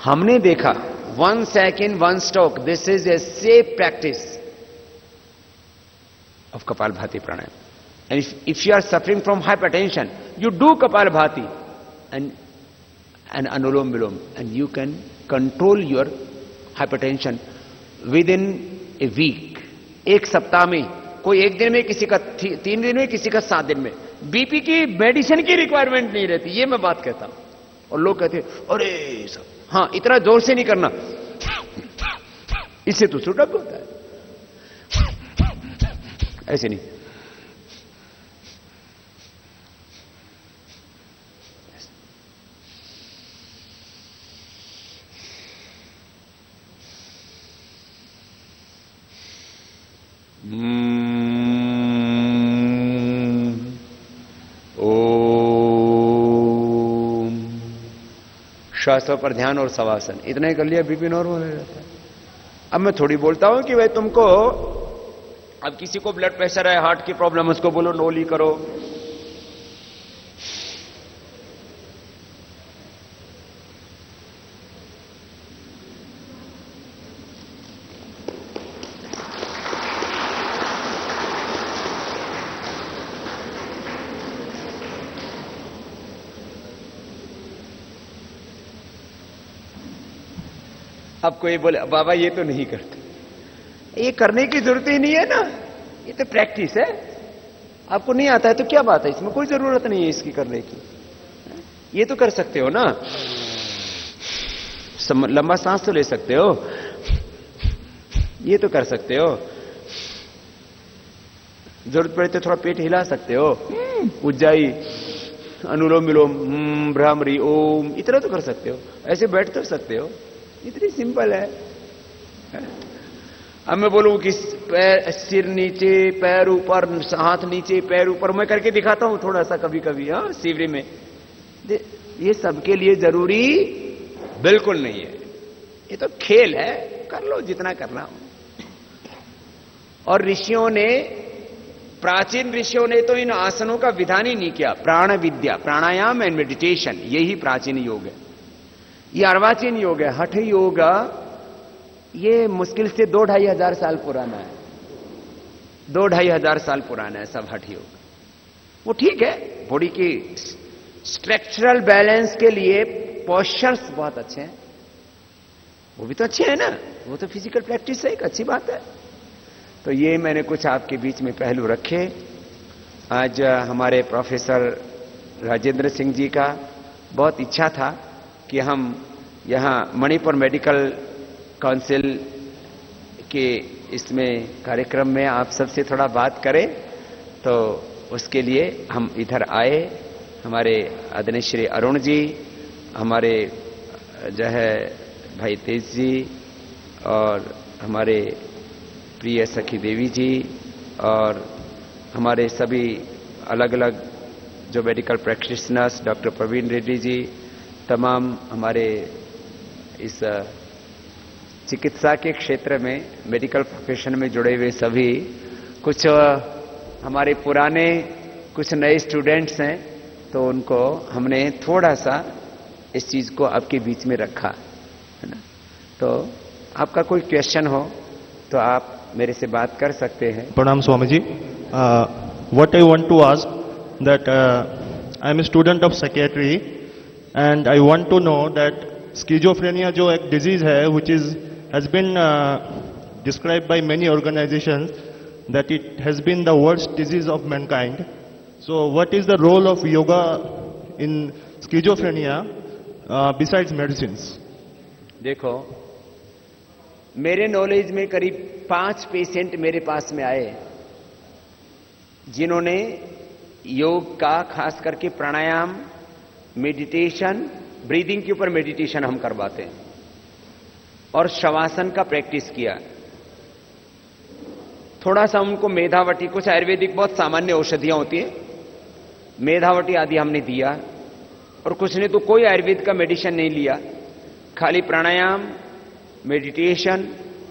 हमने देखा 1 second 1 stroke, this is a safe practice of Kapalbhati pranayam. And if you are suffering from hypertension, you do Kapalbhati and Anulom Vilom, and you can control your hypertension within a week. एक सप्ताह में, कोई एक दिन में, किसी का 3 दिन में, किसी का 7 दिन में। बीपी की मेडिसिन की रिक्वायरमेंट नहीं रहती, ये मैं बात कहता हूं। और लोग कहते हैं अरे सब, हाँ इतना जोर से नहीं करना, इससे तो सुटक होता है, ऐसे नहीं। ओम। श्वासों पर ध्यान और शवासन, इतना ही कर लिया, बीपी नॉर्मल हो जाता है। अब मैं थोड़ी बोलता हूं कि भाई तुमको, अब किसी को ब्लड प्रेशर है, हार्ट की प्रॉब्लम, उसको बोलो नोली करो। अब कोई बोले बाबा ये तो नहीं करते, ये करने की जरूरत ही नहीं है ना, ये तो प्रैक्टिस है। आपको नहीं आता है तो क्या बात है, इसमें कोई जरूरत नहीं है इसकी करने की। ये तो कर सकते हो ना, लंबा सांस तो ले सकते हो, ये तो कर सकते हो। जरूरत पड़े तो थोड़ा पेट हिला सकते हो, उज्जाई, अनुलोम विलोम, भ्रामरी, ओम, इतना तो कर सकते हो। ऐसे बैठ तो सकते हो, इतनी सिंपल है। अब मैं बोलूं कि सिर नीचे पैर ऊपर, हाथ नीचे पैर ऊपर, मैं करके दिखाता हूं थोड़ा सा कभी कभी, हाँ, शिविर में। ये सबके लिए जरूरी बिल्कुल नहीं है, ये तो खेल है, कर लो जितना करना हो। और ऋषियों ने, प्राचीन ऋषियों ने तो इन आसनों का विधान ही नहीं किया। प्राण विद्या, प्राणायाम एंड मेडिटेशन, यही प्राचीन योग है, ये अर्वाचीन योग है। हठ योग ये मुश्किल से 2-2.5 हजार साल पुराना है, 2-2.5 हजार साल पुराना है सब हठ योग। वो ठीक है, बॉडी की स्ट्रक्चरल बैलेंस के लिए पोस्चर्स बहुत अच्छे हैं, वो भी तो अच्छे हैं ना, वो तो फिजिकल प्रैक्टिस है, एक अच्छी बात है। तो ये मैंने कुछ आपके बीच में पहलू रखे। आज हमारे प्रोफेसर राजेंद्र सिंह जी का बहुत इच्छा था कि हम यहाँ मणिपुर मेडिकल काउंसिल के इसमें कार्यक्रम में आप सबसे थोड़ा बात करें, तो उसके लिए हम इधर आए। हमारे आदरणीय श्री अरुण जी, हमारे जो है भाई तेज जी, और हमारे प्रिय सखी देवी जी, और हमारे सभी अलग अलग जो medical practitioners, doctor Praveen Reddy ji, तमाम हमारे इस चिकित्सा के क्षेत्र में, मेडिकल प्रोफेशन में जुड़े हुए सभी, कुछ हमारे पुराने, कुछ नए स्टूडेंट्स हैं, तो उनको हमने थोड़ा सा इस चीज को आपके बीच में रखा है ना। तो आपका कोई क्वेश्चन हो तो आप मेरे से बात कर सकते हैं। प्रणाम Swami ji. What I want to ask that I am a student of psychiatry and I want to know that schizophrenia जो एक डिजीज है which is has been described by many organisations that it has been the worst disease of mankind. So what is the role of yoga in schizophrenia besides medicines? देखो, मेरे नॉलेज में करीब 5 पेशेंट मेरे पास में आए जिन्होंने योग का, खास करके प्राणायाम, मेडिटेशन, ब्रीदिंग के ऊपर मेडिटेशन हम करवाते हैं, और शवासन का प्रैक्टिस किया। थोड़ा सा उनको मेधावटी, कुछ आयुर्वेदिक बहुत सामान्य औषधियां होती है, मेधावटी आदि हमने दिया, और कुछ ने तो कोई आयुर्वेद का मेडिसिन नहीं लिया, खाली प्राणायाम, मेडिटेशन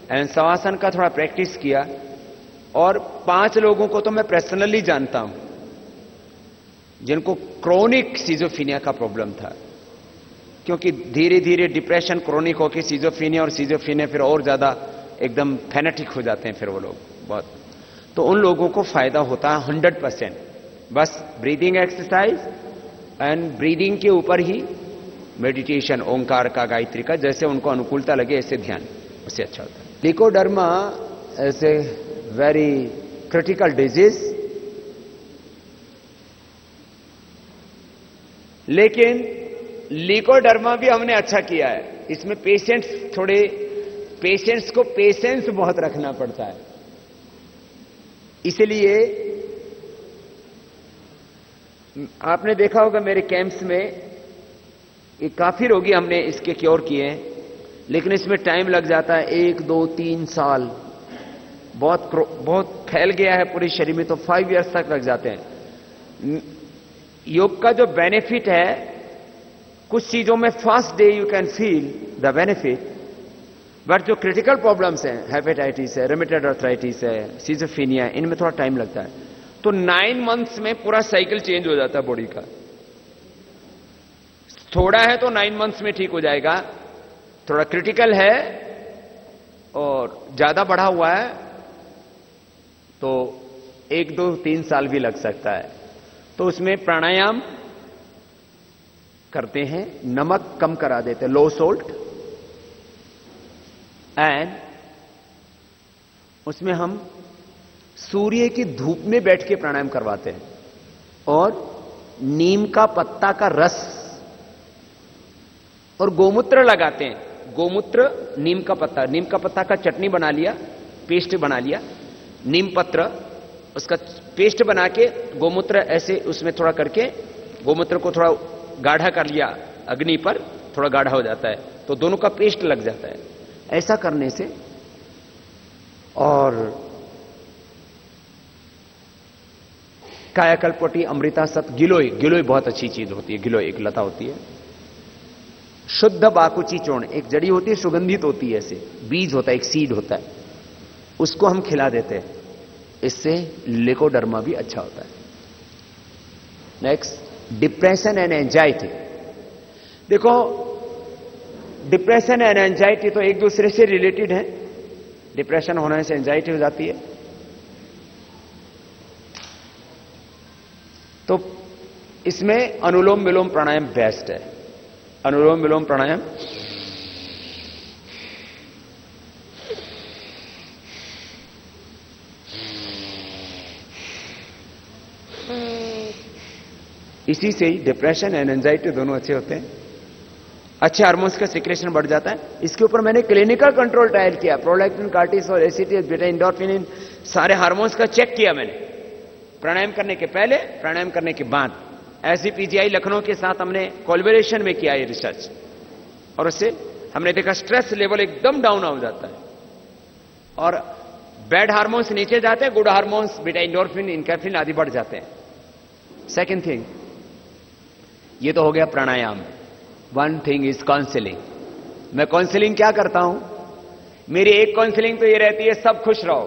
एंड शवासन का थोड़ा प्रैक्टिस किया। और 5 लोगों को तो मैं पर्सनली जानता हूं जिनको क्रोनिक सिजोफीनिया का प्रॉब्लम था, क्योंकि धीरे धीरे डिप्रेशन क्रोनिक होकर सिजोफीनिया, और सिजोफीनिया फिर और ज्यादा एकदम फैनेटिक हो जाते हैं फिर वो लोग बहुत। तो उन लोगों को फायदा होता है 100%, बस ब्रीदिंग एक्सरसाइज एंड ब्रीदिंग के ऊपर ही मेडिटेशन, ओंकार का, गायत्री का, जैसे उनको अनुकूलता लगे ऐसे ध्यान, उससे अच्छा होता है। Leucoderma is a very critical disease, लेकिन लिकोडर्मा भी हमने अच्छा किया है। इसमें पेशेंट्स को पेशेंस बहुत रखना पड़ता है, इसलिए आपने देखा होगा मेरे कैंप्स में ये काफी रोगी हमने इसके क्योर किए हैं, लेकिन इसमें टाइम लग जाता है 1, 2, 3 साल। बहुत फैल गया है पूरे शरीर में, तो 5 इयर्स तक लग जाते हैं। योग का जो बेनिफिट है, कुछ चीजों में first day you can feel the benefit, but जो क्रिटिकल प्रॉब्लम्स हैं, हेपेटाइटिस है, रूमेटॉइड आर्थराइटिस है, सिजोफ्रेनिया, इनमें थोड़ा टाइम लगता है। तो 9 मंथ्स में पूरा साइकिल चेंज हो जाता है बॉडी का। थोड़ा है तो 9 मंथ्स में ठीक हो जाएगा, थोड़ा क्रिटिकल है और ज्यादा बढ़ा हुआ है तो 1, 2, 3 साल भी लग सकता है। तो उसमें प्राणायाम करते हैं, नमक कम करा देते हैं, लो सोल्ट, एंड उसमें हम सूर्य की धूप में बैठ के प्राणायाम करवाते हैं, और नीम का पत्ता का रस और गोमूत्र लगाते हैं। गोमूत्र, नीम का पत्ता का चटनी बना लिया, पेस्ट बना लिया, नीम पत्र उसका पेस्ट बना के गोमूत्र ऐसे उसमें थोड़ा करके गोमूत्र को थोड़ा गाढ़ा कर लिया, अग्नि पर थोड़ा गाढ़ा हो जाता है तो दोनों का पेस्ट लग जाता है। ऐसा करने से और कायाकल्पवटी, अमृता सत, गिलोय, गिलोय बहुत अच्छी चीज होती है। गिलोय एक लता होती है। शुद्ध बाकुची चूर्ण एक जड़ी होती है, सुगंधित होती है, ऐसे बीज होता है, एक सीड होता है, उसको हम खिला देते हैं। इससे लेकोडर्मा भी अच्छा होता है। Next, depression and anxiety. देखो, डिप्रेशन एंड एंजाइटी तो एक दूसरे से रिलेटेड है। डिप्रेशन होने से एंजाइटी हो जाती है। तो इसमें अनुलोम विलोम प्राणायाम बेस्ट है। अनुलोम विलोम प्राणायाम इसी से ही डिप्रेशन एंड एंजाइटी दोनों अच्छे होते हैं। अच्छे हार्मोन्स का सिक्रेशन बढ़ जाता है। इसके ऊपर मैंने क्लिनिकल कंट्रोल ट्रायल किया। प्रोलैक्टिन, कार्टिसोल, एसीटीएस, बीटा एंडोर्फिन, सारे हार्मोन्स का चेक किया मैंने, प्राणायाम करने के पहले, प्राणायाम करने के बाद। एसजीपीजीआई लखनऊ के साथ हमने कोलैबोरेशन में किया ये रिसर्च, और उससे हमने देखा स्ट्रेस लेवल एकदम डाउन हो जाता है और बैड हार्मोन्स नीचे जाते हैं, गुड हार्मोन्स बीटा एंडोर्फिन, इनकैफ्रिन आदि बढ़ जाते हैं। सेकेंड थिंग, ये तो हो गया pranayama. One thing is counselling. मैं काउंसलिंग क्या करता हूं? मेरी एक काउंसलिंग तो ये रहती है, सब खुश रहो।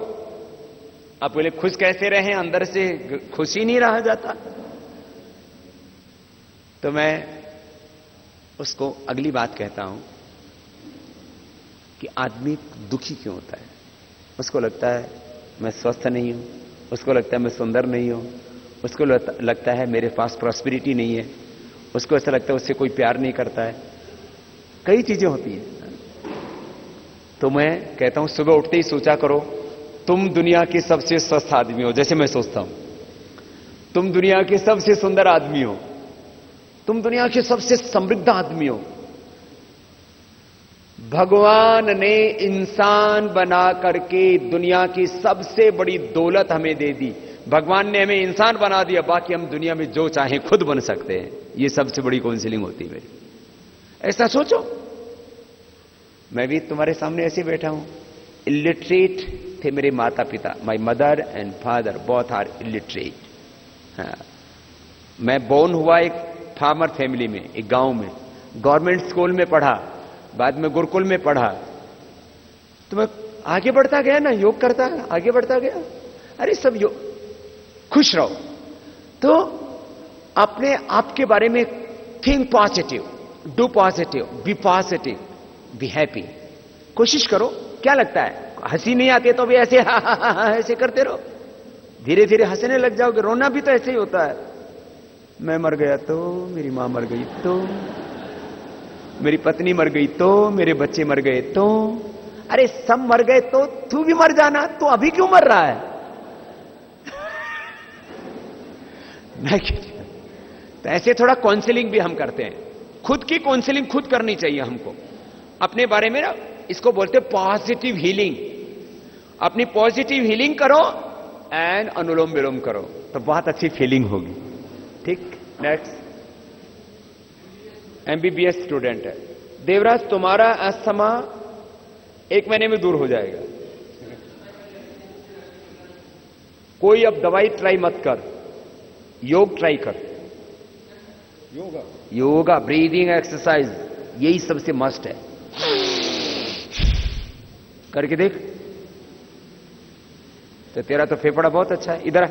अब बोले खुश कैसे रहें, अंदर से खुश ही नहीं रहा जाता। तो मैं उसको अगली बात कहता हूं कि आदमी दुखी क्यों होता है? उसको लगता है मैं स्वस्थ नहीं हूं, उसको लगता है मैं सुंदर नहीं हूं, उसको लगता है मेरे पास प्रॉस्पेरिटी नहीं है, उसको ऐसा लगता है उससे कोई प्यार नहीं करता है। कई चीजें होती हैं। तो मैं कहता हूं सुबह उठते ही सोचा करो तुम दुनिया के सबसे स्वस्थ आदमी हो, जैसे मैं सोचता हूं। तुम दुनिया के सबसे सुंदर आदमी हो, तुम दुनिया के सबसे समृद्ध आदमी हो। भगवान ने इंसान बना करके दुनिया की सबसे बड़ी दौलत हमें दे दी। भगवान ने हमें इंसान बना दिया, बाकी हम दुनिया में जो चाहें खुद बन सकते हैं। ये सबसे बड़ी काउंसलिंग होती है मेरी। ऐसा सोचो, मैं भी तुम्हारे सामने ऐसे बैठा हूं। इलिटरेट थे मेरे माता पिता, my mother and father both are illiterate. मैं बोर्न हुआ एक फार्मर फैमिली में, एक गांव में, गवर्नमेंट स्कूल में पढ़ा, बाद में गुरुकुल में पढ़ा। तो मैं आगे बढ़ता गया ना, योग करता आगे बढ़ता गया। अरे सब योग, खुश रहो। तो अपने आप के बारे में think positive, do positive, be positive, be happy. कोशिश करो। क्या लगता है हंसी नहीं आती तो भी ऐसे ऐसे करते रहो, धीरे धीरे हंसने लग जाओगे। रोना भी तो ऐसे ही होता है। मैं मर गया तो, मेरी मां मर गई तो, मेरी पत्नी मर गई तो, मेरे बच्चे मर गए तो। अरे सब मर गए तो तू भी मर जाना, तू अभी क्यों मर रहा है? तो ऐसे थोड़ा काउंसलिंग भी हम करते हैं। खुद की काउंसलिंग खुद करनी चाहिए हमको अपने बारे में ना। इसको बोलते पॉजिटिव हीलिंग। अपनी पॉजिटिव हीलिंग करो एंड अनुलोम विलोम करो तो बहुत अच्छी फीलिंग होगी। ठीक। नेक्स्ट, एमबीबीएस स्टूडेंट है। देवराज, तुम्हारा अस्थमा 1 महीने में दूर हो जाएगा। कोई अब दवाई ट्राई मत कर, योग ट्राई कर। योगा, ब्रीदिंग एक्सरसाइज, यही सबसे मस्ट है। करके देख। तो तेरा तो फेफड़ा बहुत अच्छा है। इधर आ।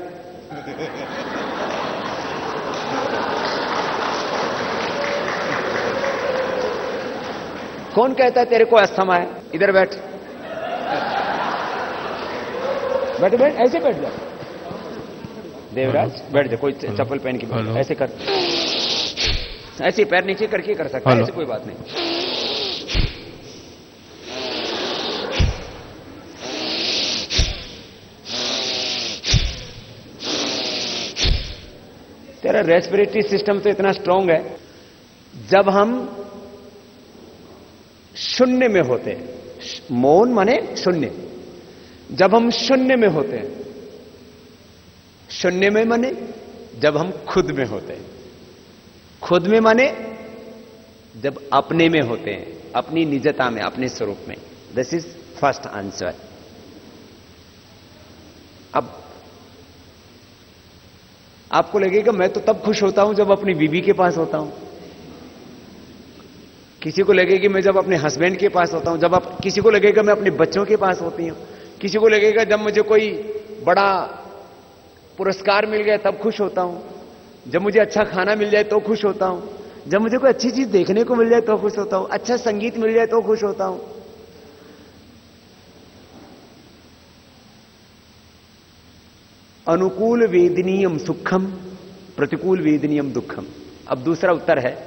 कौन कहता है तेरे को अस्थमा है? इधर बैठ, बैठ बैठ, ऐसे बैठ जा। देवराज बैठ जा, कोई चप्पल पहन के बैठ। ऐसे कर, ऐसे पैर नीचे करके कर सकता है, ऐसे कोई बात नहीं। तेरा रेस्पिरेटरी सिस्टम तो इतना स्ट्रांग है, जब हम शून्य में होते हैं। मौन माने शून्य। जब हम शून्य में होते हैं, शून्य में माने जब हम खुद में होते हैं, खुद में माने जब अपने में होते हैं, अपनी निजता में, अपने स्वरूप में। This is first answer. अब आपको लगेगा मैं तो तब खुश होता हूं जब अपनी बीवी के पास होता हूं, किसी को लगेगा मैं जब अपने हस्बैंड के पास होता हूं, किसी को लगेगा मैं अपने बच्चों के पास होती हूं, किसी को लगेगा जब मुझे कोई बड़ा पुरस्कार मिल गया तब खुश होता हूं, जब मुझे अच्छा खाना मिल जाए तो खुश होता हूं, जब मुझे कोई अच्छी चीज देखने को मिल जाए तो खुश होता हूं, अच्छा संगीत मिल जाए तो खुश होता हूं। अनुकूल वेदनीयम सुखम, प्रतिकूल वेदनीयम दुखम। अब दूसरा उत्तर है,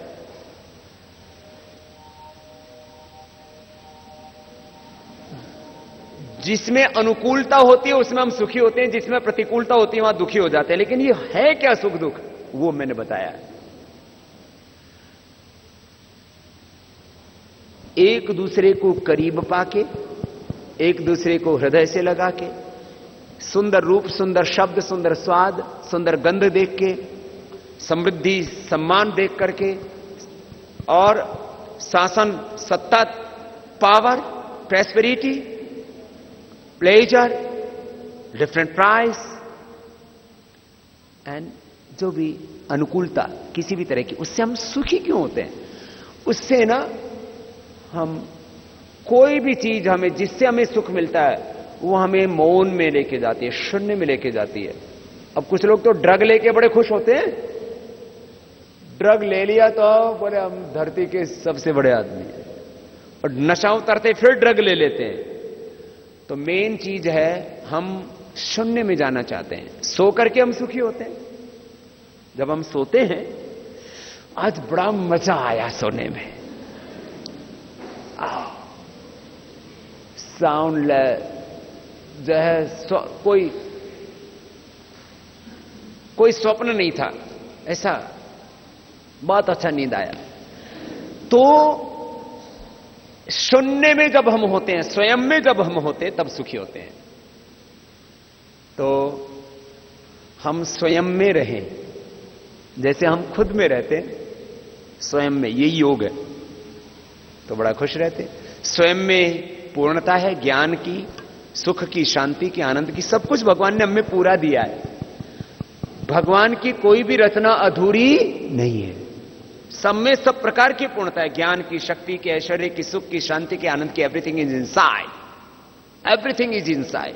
जिसमें अनुकूलता होती है उसमें हम सुखी होते हैं, जिसमें प्रतिकूलता होती है वहां दुखी हो जाते हैं। लेकिन ये है क्या सुख दुख, वो मैंने बताया है। एक दूसरे को करीब पाके, एक दूसरे को हृदय से लगा के, सुंदर रूप, सुंदर शब्द, सुंदर स्वाद, सुंदर गंध देख के, समृद्धि सम्मान देख करके, और शासन, सत्ता, power, prosperity, pleasure, different price, and जो भी अनुकूलता किसी भी तरह की, उससे हम सुखी क्यों होते हैं? उससे ना हम कोई भी चीज हमें, जिससे हमें सुख मिलता है वो हमें मौन में लेके जाती है, शून्य में लेके जाती है। अब कुछ लोग तो ड्रग लेके बड़े खुश होते हैं, ड्रग ले लिया तो बोले हम धरती के सबसे बड़े आदमी हैं, और नशा उतरते फिर ड्रग ले लेते हैं। तो मेन चीज है हम शून्य में जाना चाहते हैं, सो करके हम सुखी होते हैं। जब हम सोते हैं, आज बड़ा मजा आया सोने में, साउंड जो है कोई स्वप्न नहीं था, ऐसा बहुत अच्छा नींद आया। तो शून्य में जब हम होते हैं, स्वयं में जब हम होते हैं, तब सुखी होते हैं। तो हम स्वयं में रहें, जैसे हम खुद में रहते हैं, स्वयं में, यही योग है, तो बड़ा खुश रहते हैं। स्वयं में पूर्णता है, ज्ञान की, सुख की, शांति की, आनंद की, सब कुछ भगवान ने हमें पूरा दिया है। भगवान की कोई भी रचना अधूरी नहीं है, सब में सब प्रकार की पूर्णता है, ज्ञान की, शक्ति की, ऐश्वर्य की, सुख की, शांति की, आनंद की। Everything is inside, everything is inside.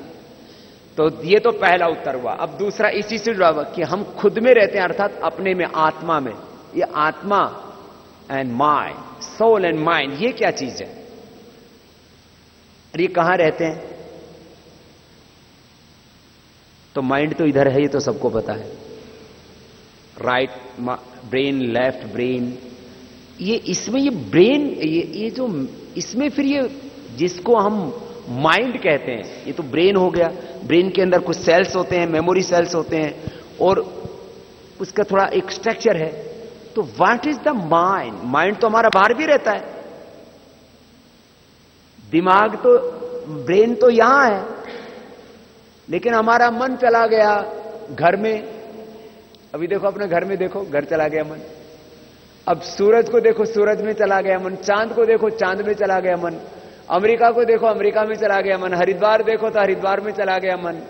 तो ये तो पहला उत्तर हुआ। अब दूसरा इसी से जुड़ा हुआ कि हम खुद में रहते हैं, अर्थात अपने में, आत्मा में। ये आत्मा and mind, soul and mind, ये क्या चीज है? और ये कहां रहते हैं? तो माइंड तो इधर है, ये तो सबको पता है, राइट ब्रेन, लेफ्ट ब्रेन। ये इसमें ये ब्रेन, ये जो इसमें फिर ये जिसको हम माइंड कहते हैं, ये तो ब्रेन हो गया। ब्रेन के अंदर कुछ सेल्स होते हैं, मेमोरी सेल्स होते हैं, और उसका थोड़ा एक स्ट्रक्चर है। तो what is the mind? Mind तो हमारा बाहर भी रहता है, दिमाग तो, ब्रेन तो यहां है, लेकिन हमारा मन चला गया घर में। अभी देखो अपने घर में, देखो घर चला गया मन। अब सूरज को देखो, सूरज में चला गया मन। चांद को देखो, चांद में चला गया मन। अमेरिका को देखो, अमेरिका में चला गया मन। हरिद्वार देखो तो हरिद्वार में चला गया मन।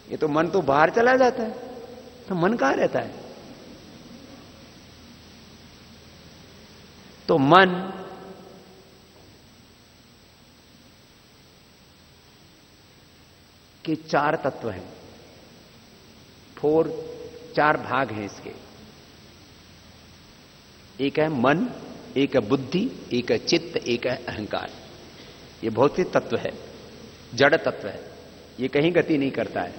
ये तो मन तो बाहर चला जाता है, तो मन कहां रहता है? तो मन के चार तत्व हैं, चार भाग हैं इसके। एक है मन, एक है बुद्धि, एक है चित्त, एक है अहंकार। ये भौतिक तत्व है, जड़ तत्व है, ये कहीं गति नहीं करता है।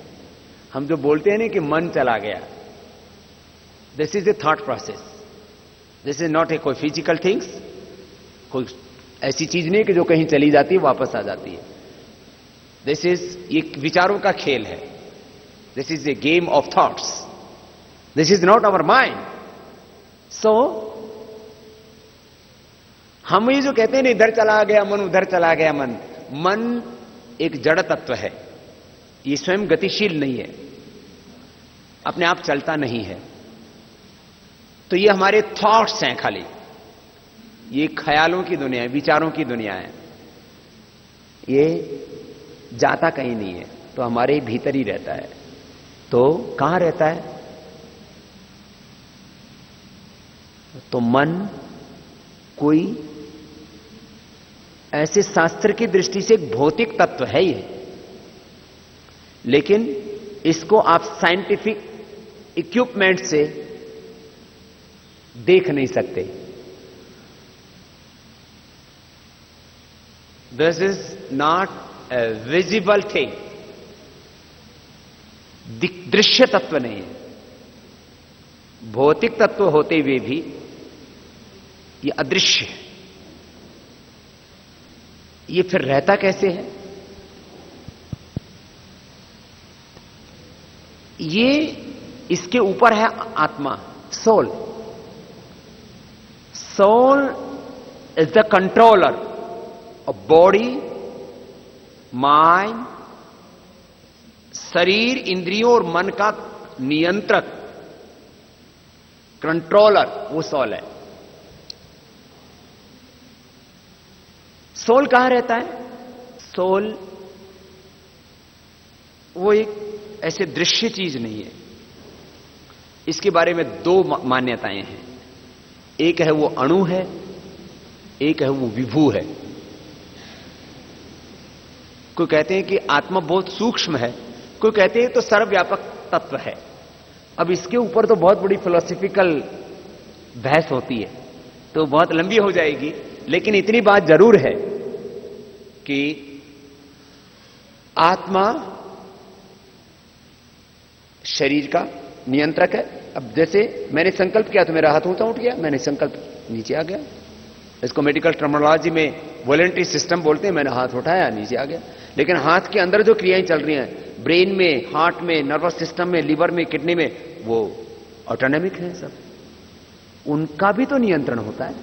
हम जो बोलते हैं ना कि मन चला गया, this is A thought process, this is not a कोई फिजिकल थिंग्स। कोई ऐसी चीज नहीं कि जो कहीं चली जाती है वापस आ जाती है। दिस इज, ये विचारों का खेल है। This is a game of thoughts, this is not our mind. So हम ये जो कहते हैं ना इधर चला गया मन, उधर चला गया मन, मन एक जड़ तत्व है, ये स्वयं गतिशील नहीं है, अपने आप चलता नहीं है। तो ये हमारे थॉट्स हैं खाली, ये ख्यालों की दुनिया है, विचारों की दुनिया है, ये जाता कहीं नहीं है, तो हमारे भीतर ही रहता है। तो कहां रहता है? तो मन कोई ऐसे शास्त्र की दृष्टि से एक भौतिक तत्व है ही, लेकिन इसको आप साइंटिफिक इक्विपमेंट से देख नहीं सकते। This is not a visible thing, दृश्य तत्व नहीं है। भौतिक तत्व होते हुए भी ये अदृश्य है। ये फिर रहता कैसे है? ये इसके ऊपर है आत्मा, soul. Soul is the controller of body, mind, शरीर, इंद्रियों और मन का नियंत्रक, कंट्रोलर, वो सोल है। सोल कहां रहता है? सोल वो एक ऐसे दृश्य चीज नहीं है। इसके बारे में दो मान्यताएं हैं, एक है वो अणु है, एक है वो विभू है। कोई कहते हैं कि आत्मा बहुत सूक्ष्म है, कोई कहते हैं तो सर्वव्यापक तत्व है। अब इसके ऊपर तो बहुत बड़ी फिलोसॉफिकल बहस होती है, तो बहुत लंबी हो जाएगी, लेकिन इतनी बात जरूर है कि आत्मा शरीर का नियंत्रक है। अब जैसे मैंने संकल्प किया तो मेरा हाथ ऊंचा उठ गया, मैंने संकल्प नीचे आ गया। इसको मेडिकल टर्मिनोलॉजी में वॉलंटरी सिस्टम बोलते हैं। मैंने हाथ उठाया, नीचे आ गया। लेकिन हाथ के अंदर जो क्रियाएं चल रही हैं, ब्रेन में, हार्ट में, नर्वस सिस्टम में, लिवर में, किडनी में, वो ऑटोनॉमिक है सब, उनका भी तो नियंत्रण होता है।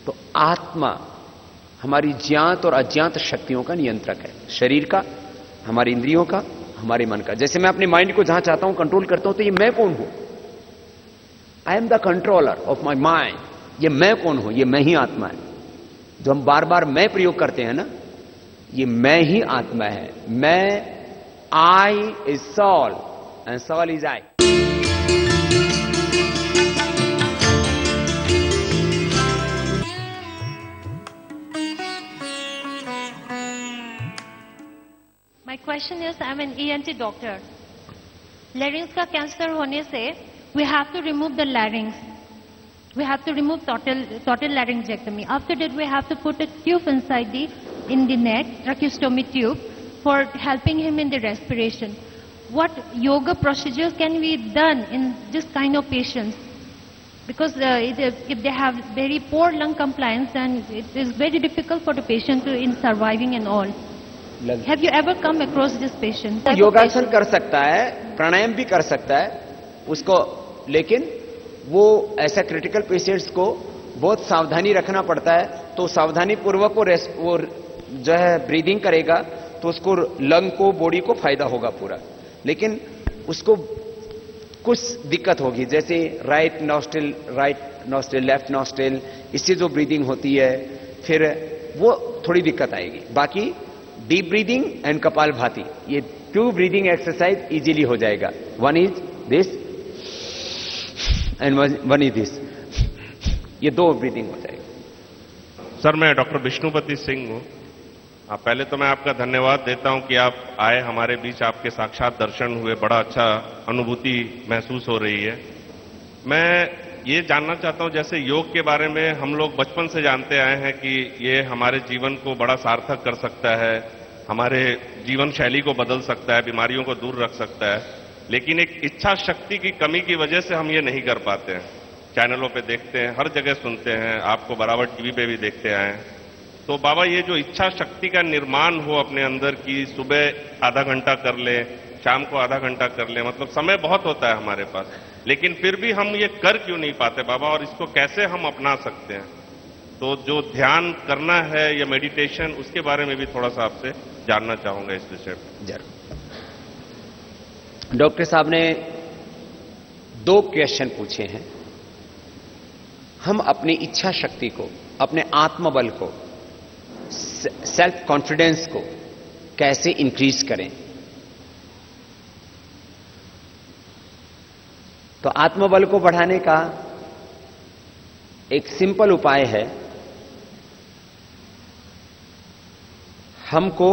तो आत्मा हमारी ज्ञात और अज्ञात शक्तियों का नियंत्रक है, शरीर का, हमारी इंद्रियों का, हमारे मन का। जैसे मैं अपने माइंड को जहां चाहता हूं कंट्रोल करता हूं, तो ये मैं कौन हूं? I am the controller of my mind. ये मैं कौन हूं? ये मैं ही आत्मा है। जो हम बार बार मैं प्रयोग करते हैं ना, ये मैं ही आत्मा है। मैं, I is soul and soul is I. My question is, I'm an ENT doctor. Larynx का कैंसर होने से we have to remove the larynx. We have to remove total laryngectomy. After that, we have to put a tube inside in the neck, tracheostomy tube, for helping him in the respiration. What yoga procedures can be done in this kind of patients? Because if they have very poor lung compliance, then it is very difficult for the patient to in surviving and all. Have you ever come across this patient? योगासन कर सकता है, प्राणायाम भी कर सकता है उसको, लेकिन वो ऐसा क्रिटिकल पेशेंट्स को बहुत सावधानी रखना पड़ता है। तो सावधानी पूर्वक वो जो है ब्रीदिंग करेगा, तो उसको लंग को, बॉडी को फायदा होगा पूरा। लेकिन उसको कुछ दिक्कत होगी, जैसे राइट नॉस्ट्रिल, लेफ्ट नॉस्ट्रिल, इससे जो ब्रीदिंग होती है, फिर वो थोड़ी दिक्कत आएगी। बाकी डीप ब्रीदिंग एंड कपालभाति, ये 2 ब्रीदिंग एक्सरसाइज इजीली हो जाएगा। One is this and one is this, ये 2 ब्रीदिंग हो जाएगा। सर, मैं डॉक्टर विष्णुपति सिंह हूं। पहले तो मैं आपका धन्यवाद देता हूं कि आप आए हमारे बीच, आपके साक्षात दर्शन हुए, बड़ा अच्छा अनुभूति महसूस हो रही है। मैं ये जानना चाहता हूं, जैसे योग के बारे में हम लोग बचपन से जानते आए हैं कि ये हमारे जीवन को बड़ा सार्थक कर सकता है, हमारे जीवन शैली को बदल सकता है, बीमारियों को दूर रख सकता है, लेकिन एक इच्छा शक्ति की कमी की वजह से हम ये नहीं कर पाते हैं। चैनलों पे देखते हैं, हर जगह सुनते हैं, आपको बराबर टीवी पे भी देखते आए हैं। तो बाबा, ये जो इच्छा शक्ति का निर्माण हो अपने अंदर की, सुबह आधा घंटा कर ले, शाम को आधा घंटा कर ले, मतलब समय बहुत होता है हमारे पास, लेकिन फिर भी हम ये कर क्यों नहीं पाते बाबा, और इसको कैसे हम अपना सकते हैं? तो जो ध्यान करना है या मेडिटेशन, उसके बारे में भी थोड़ा सा आपसे जानना चाहूंगा इस विषय में। जरूर। डॉक्टर साहब ने 2 क्वेश्चन पूछे हैं। हम अपनी इच्छा शक्ति को, अपने आत्मबल को, सेल्फ कॉन्फिडेंस को कैसे इंक्रीज करें। तो आत्मबल को बढ़ाने का एक सिंपल उपाय है, हमको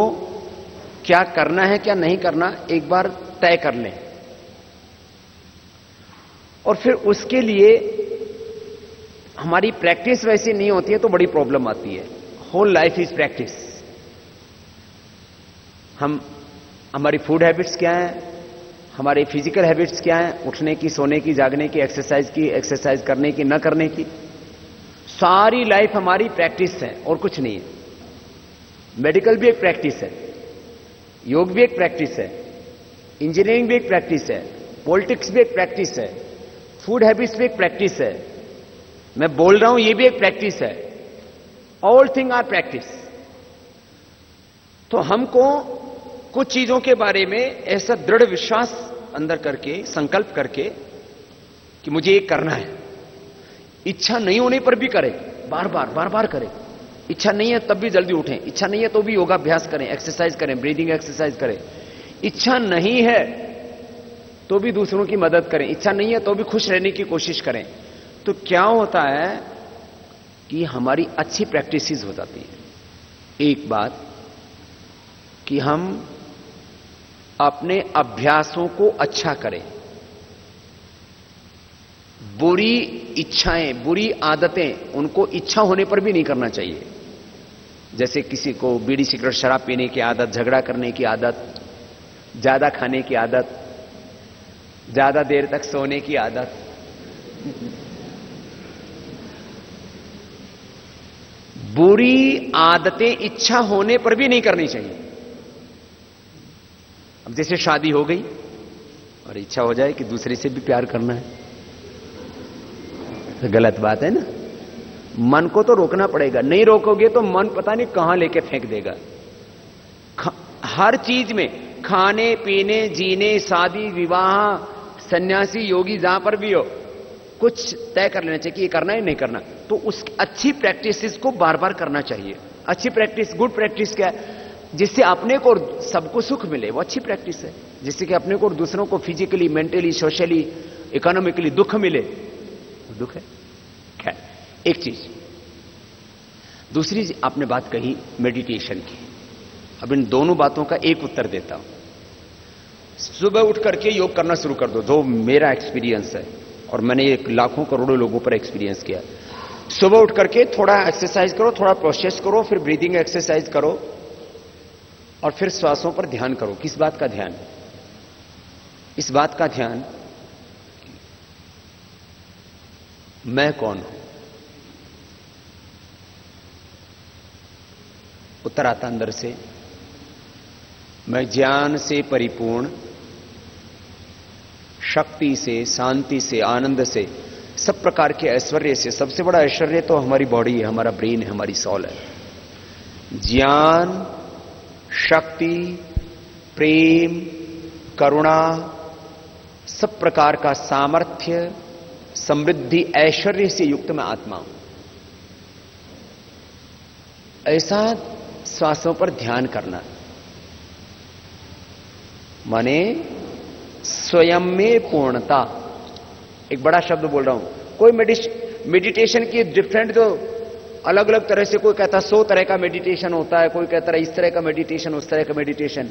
क्या करना है क्या नहीं करना एक बार तय कर लें, और फिर उसके लिए हमारी प्रैक्टिस वैसी नहीं होती है तो बड़ी प्रॉब्लम आती है। Whole life is practice. हमारी फूड हैबिट्स क्या हैं, हमारे फिजिकल हैबिट्स क्या हैं, उठने की, सोने की, जागने की, एक्सरसाइज करने की, न करने की, सारी लाइफ हमारी प्रैक्टिस है और कुछ नहीं है। मेडिकल भी एक प्रैक्टिस है, योग भी एक प्रैक्टिस है, इंजीनियरिंग भी एक प्रैक्टिस है, पॉलिटिक्स भी एक प्रैक्टिस है, फूड हैबिट्स भी एक प्रैक्टिस है, मैं बोल रहा हूं ये भी एक प्रैक्टिस है। All thing are practice. तो हमको कुछ चीजों के बारे में ऐसा दृढ़ विश्वास अंदर करके, संकल्प करके कि मुझे ये करना है, इच्छा नहीं होने पर भी करें, बार बार करें। इच्छा नहीं है तब भी जल्दी उठें, इच्छा नहीं है तो भी योगाभ्यास करें, एक्सरसाइज करें, ब्रीदिंग एक्सरसाइज करें। इच्छा नहीं है तो भी दूसरों की मदद करें, इच्छा नहीं है तो भी खुश रहने की कोशिश करें। तो क्या होता है कि हमारी अच्छी प्रैक्टिसेस हो जाती है। एक बात कि हम अपने अभ्यासों को अच्छा करें, बुरी इच्छाएं, बुरी आदतें, उनको इच्छा होने पर भी नहीं करना चाहिए। जैसे किसी को बीड़ी सिगरेट शराब पीने की आदत, झगड़ा करने की आदत, ज्यादा खाने की आदत, ज्यादा देर तक सोने की आदत, बुरी आदतें इच्छा होने पर भी नहीं करनी चाहिए। अब जैसे शादी हो गई और इच्छा हो जाए कि दूसरे से भी प्यार करना है, तो गलत बात है ना। मन को तो रोकना पड़ेगा, नहीं रोकोगे तो मन पता नहीं कहां लेके फेंक देगा। हर चीज में, खाने पीने, जीने, शादी विवाह, सन्यासी योगी, जहां पर भी हो, कुछ तय कर लेना चाहिए कि ये करना है नहीं करना। तो उस अच्छी प्रैक्टिसेस को बार बार करना चाहिए। अच्छी प्रैक्टिस, गुड प्रैक्टिस क्या है? जिससे अपने को और सबको सुख मिले, वो अच्छी प्रैक्टिस है। जिससे कि अपने को और दूसरों को फिजिकली, मेंटली, सोशली, इकोनॉमिकली दुख मिले, दुख है। खैर, एक चीज। दूसरी आपने बात कही मेडिटेशन की। अब इन दोनों बातों का एक उत्तर देता हूं। सुबह उठ करके योग करना शुरू कर दो, जो मेरा एक्सपीरियंस है और मैंने ये लाखों करोड़ों लोगों पर एक्सपीरियंस किया। सुबह उठ करके थोड़ा एक्सरसाइज करो, थोड़ा प्रोसेस करो, फिर ब्रीदिंग एक्सरसाइज करो और फिर श्वासों पर ध्यान करो। किस बात का ध्यान? इस बात का ध्यान, मैं कौन हूं। उत्तर आता अंदर से, मैं ज्ञान से परिपूर्ण, शक्ति से, शांति से, आनंद से, सब प्रकार के ऐश्वर्य से। सबसे बड़ा ऐश्वर्य तो हमारी बॉडी है, हमारा ब्रेन है, हमारी सॉल है। ज्ञान, शक्ति, प्रेम, करुणा, सब प्रकार का सामर्थ्य, समृद्धि, ऐश्वर्य से युक्त मैं आत्मा हूं। ऐसा श्वासों पर ध्यान करना माने स्वयं में पूर्णता। एक बड़ा शब्द बोल रहा हूं। कोई मेडिटेशन की डिफरेंट, जो अलग अलग तरह से, कोई कहता 100 तरह का मेडिटेशन होता है, कोई कहता है इस तरह का मेडिटेशन, उस तरह का मेडिटेशन।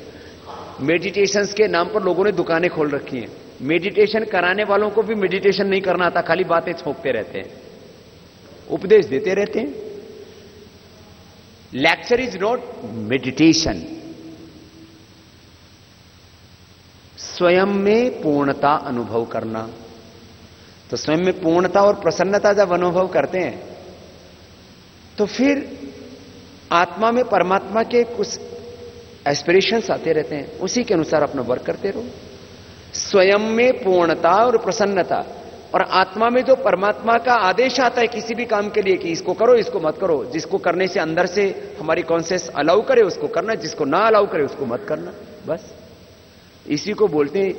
मेडिटेशंस के नाम पर लोगों ने दुकानें खोल रखी हैं। मेडिटेशन कराने वालों को भी मेडिटेशन नहीं करना आता, खाली बातें छोंकते रहते हैं, उपदेश देते रहते हैं। Lecture is not meditation. स्वयं में पूर्णता अनुभव करना। तो स्वयं में पूर्णता और प्रसन्नता जब अनुभव करते हैं तो फिर आत्मा में परमात्मा के कुछ एस्पिरेशंस आते रहते हैं, उसी के अनुसार अपना वर्क करते रहो। स्वयं में पूर्णता और प्रसन्नता, और आत्मा में जो परमात्मा का आदेश आता है किसी भी काम के लिए कि इसको करो इसको मत करो, जिसको करने से अंदर से हमारी कॉन्शियस अलाउ करे उसको करना, जिसको ना अलाउ करे उसको मत करना, बस इसी को बोलते हैं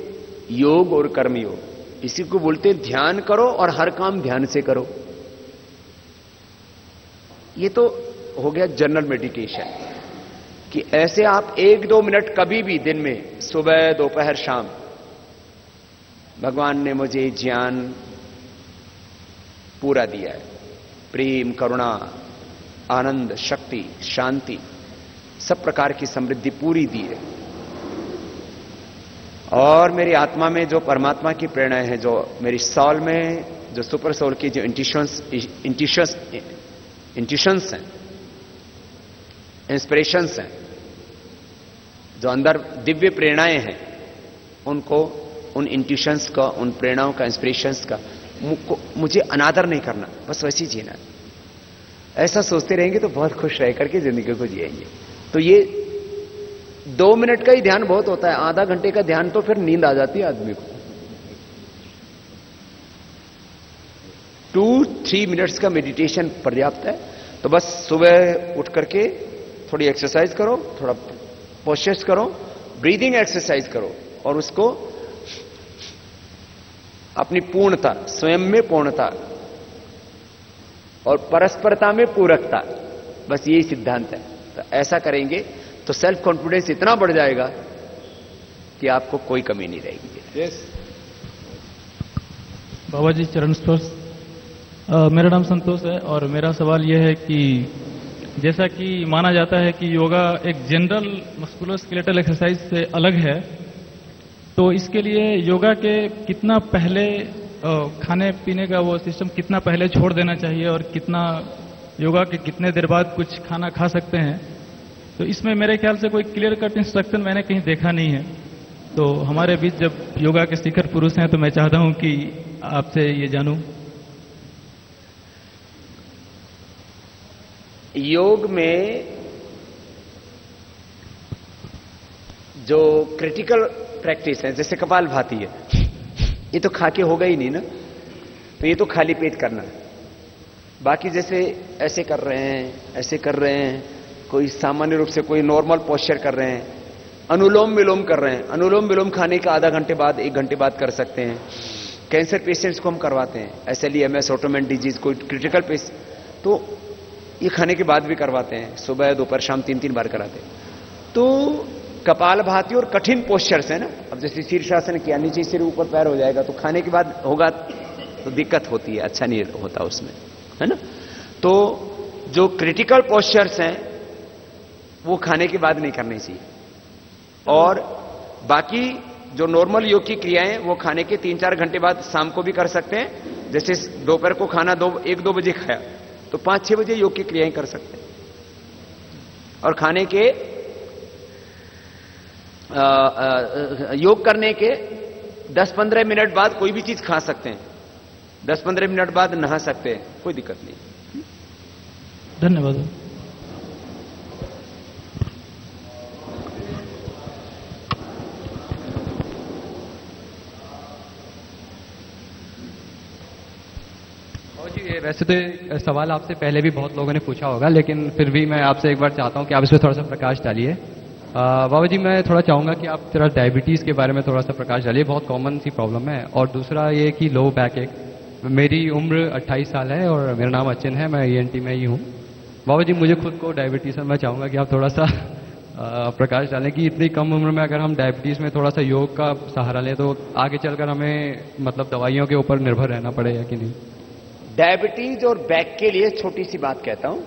योग और कर्म योग। इसी को बोलते हैं ध्यान करो और हर काम ध्यान से करो। ये तो हो गया जनरल मेडिटेशन कि ऐसे आप 1-2 मिनट कभी भी दिन में, सुबह दोपहर शाम, भगवान ने मुझे ज्ञान पूरा दिया है, प्रेम करुणा आनंद शक्ति शांति सब प्रकार की समृद्धि पूरी दी है, और मेरी आत्मा में जो परमात्मा की प्रेरणा है, जो मेरी सॉल में जो सुपर सोल की जो इंट्यूशंस हैं, इंस्पिरेशंस हैं, जो अंदर दिव्य प्रेरणाएं हैं, उनको, उन इंट्यूशंस का, उन प्रेरणाओं का, इंस्पिरेशंस का मुझे अनादर नहीं करना, बस वैसे ही जीना। ऐसा सोचते रहेंगे तो बहुत खुश रह करके जिंदगी को जिएंगे। तो ये 2 मिनट का ही ध्यान बहुत होता है, आधा घंटे का ध्यान तो फिर नींद आ जाती है आदमी को। 2-3 मिनट्स का मेडिटेशन पर्याप्त है। तो बस सुबह उठ करके थोड़ी एक्सरसाइज करो, थोड़ा पोस्चर्स करो, ब्रीदिंग एक्सरसाइज करो, और उसको अपनी पूर्णता, स्वयं में पूर्णता और परस्परता में पूरकता, बस यही सिद्धांत है। तो ऐसा करेंगे तो सेल्फ कॉन्फिडेंस इतना बढ़ जाएगा कि आपको कोई कमी नहीं रहेगी। यस बाबा जी चरण स्पर्श। मेरा नाम संतोष है और मेरा सवाल यह है कि जैसा कि माना जाता है कि योगा एक जनरल मस्कुलोस्केलेटल एक्सरसाइज से अलग है, तो इसके लिए योगा के कितना पहले खाने पीने का वो सिस्टम कितना पहले छोड़ देना चाहिए और कितना योगा के कितने देर बाद कुछ खाना खा सकते हैं, तो इसमें मेरे ख्याल से कोई क्लियर कट इंस्ट्रक्शन मैंने कहीं देखा नहीं है। तो हमारे बीच जब योगा के शिखर पुरुष हैं तो मैं चाहता हूं कि आपसे ये जानूं। योग में जो क्रिटिकल प्रैक्टिस है, जैसे कपालभाति है, ये तो खा के होगा ही नहीं ना, तो ये तो खाली पेट करना है। बाकी जैसे ऐसे कर रहे हैं, ऐसे कर रहे हैं, कोई सामान्य रूप से कोई नॉर्मल पोस्चर कर रहे हैं, अनुलोम विलोम कर रहे हैं, अनुलोम विलोम खाने का आधा घंटे बाद 1 घंटे बाद कर सकते हैं। कैंसर पेशेंट्स को हम करवाते हैं, SLEMS ऑटोमेन डिजीज, कोई क्रिटिकल पेशेंट, तो ये खाने के बाद भी करवाते हैं, सुबह दोपहर शाम 3-3 बार कराते हैं। तो कपालभाति और कठिन पोस्चर्स है ना, अब जैसे शीर्षासन किया, नीचे सिर ऊपर पैर हो जाएगा, तो खाने के बाद होगा तो दिक्कत होती है, अच्छा नहीं होता उसमें, है ना। तो जो क्रिटिकल पोस्चर्स हैं वो खाने के बाद नहीं करनी चाहिए, और बाकी जो नॉर्मल योग की क्रियाएं वो खाने के 3-4 घंटे बाद शाम को भी कर सकते हैं। जैसे दोपहर को खाना 1-2 बजे खाया तो 5-6 बजे योग की क्रियाएं कर सकते हैं, और खाने के योग करने के 10-15 मिनट बाद कोई भी चीज खा सकते हैं, 10-15 मिनट बाद नहा सकते हैं, कोई दिक्कत नहीं। धन्यवाद। जी वैसे तो सवाल आपसे पहले भी बहुत लोगों ने पूछा होगा, लेकिन फिर भी मैं आपसे एक बार चाहता हूं कि आप इस पर थोड़ा सा प्रकाश डालिए। बाबा जी मैं थोड़ा चाहूंगा कि आप थोड़ा डायबिटीज़ के बारे में थोड़ा सा प्रकाश डालिए, बहुत कॉमन सी प्रॉब्लम है। और दूसरा ये कि लो बैक एक, मेरी उम्र 28 साल है और मेरा नाम अचिन है, मैं ENT में ही हूँ। बाबा जी मुझे खुद को डायबिटीज़ है, मैं चाहूँगा कि आप थोड़ा सा प्रकाश डालें कि इतनी कम उम्र में अगर हम डायबिटीज़ में थोड़ा सा योग का सहारा लें तो आगे चलकर हमें मतलब दवाइयों के ऊपर निर्भर रहना पड़ेगा कि नहीं। डायबिटीज और बैक के लिए छोटी सी बात कहता हूं।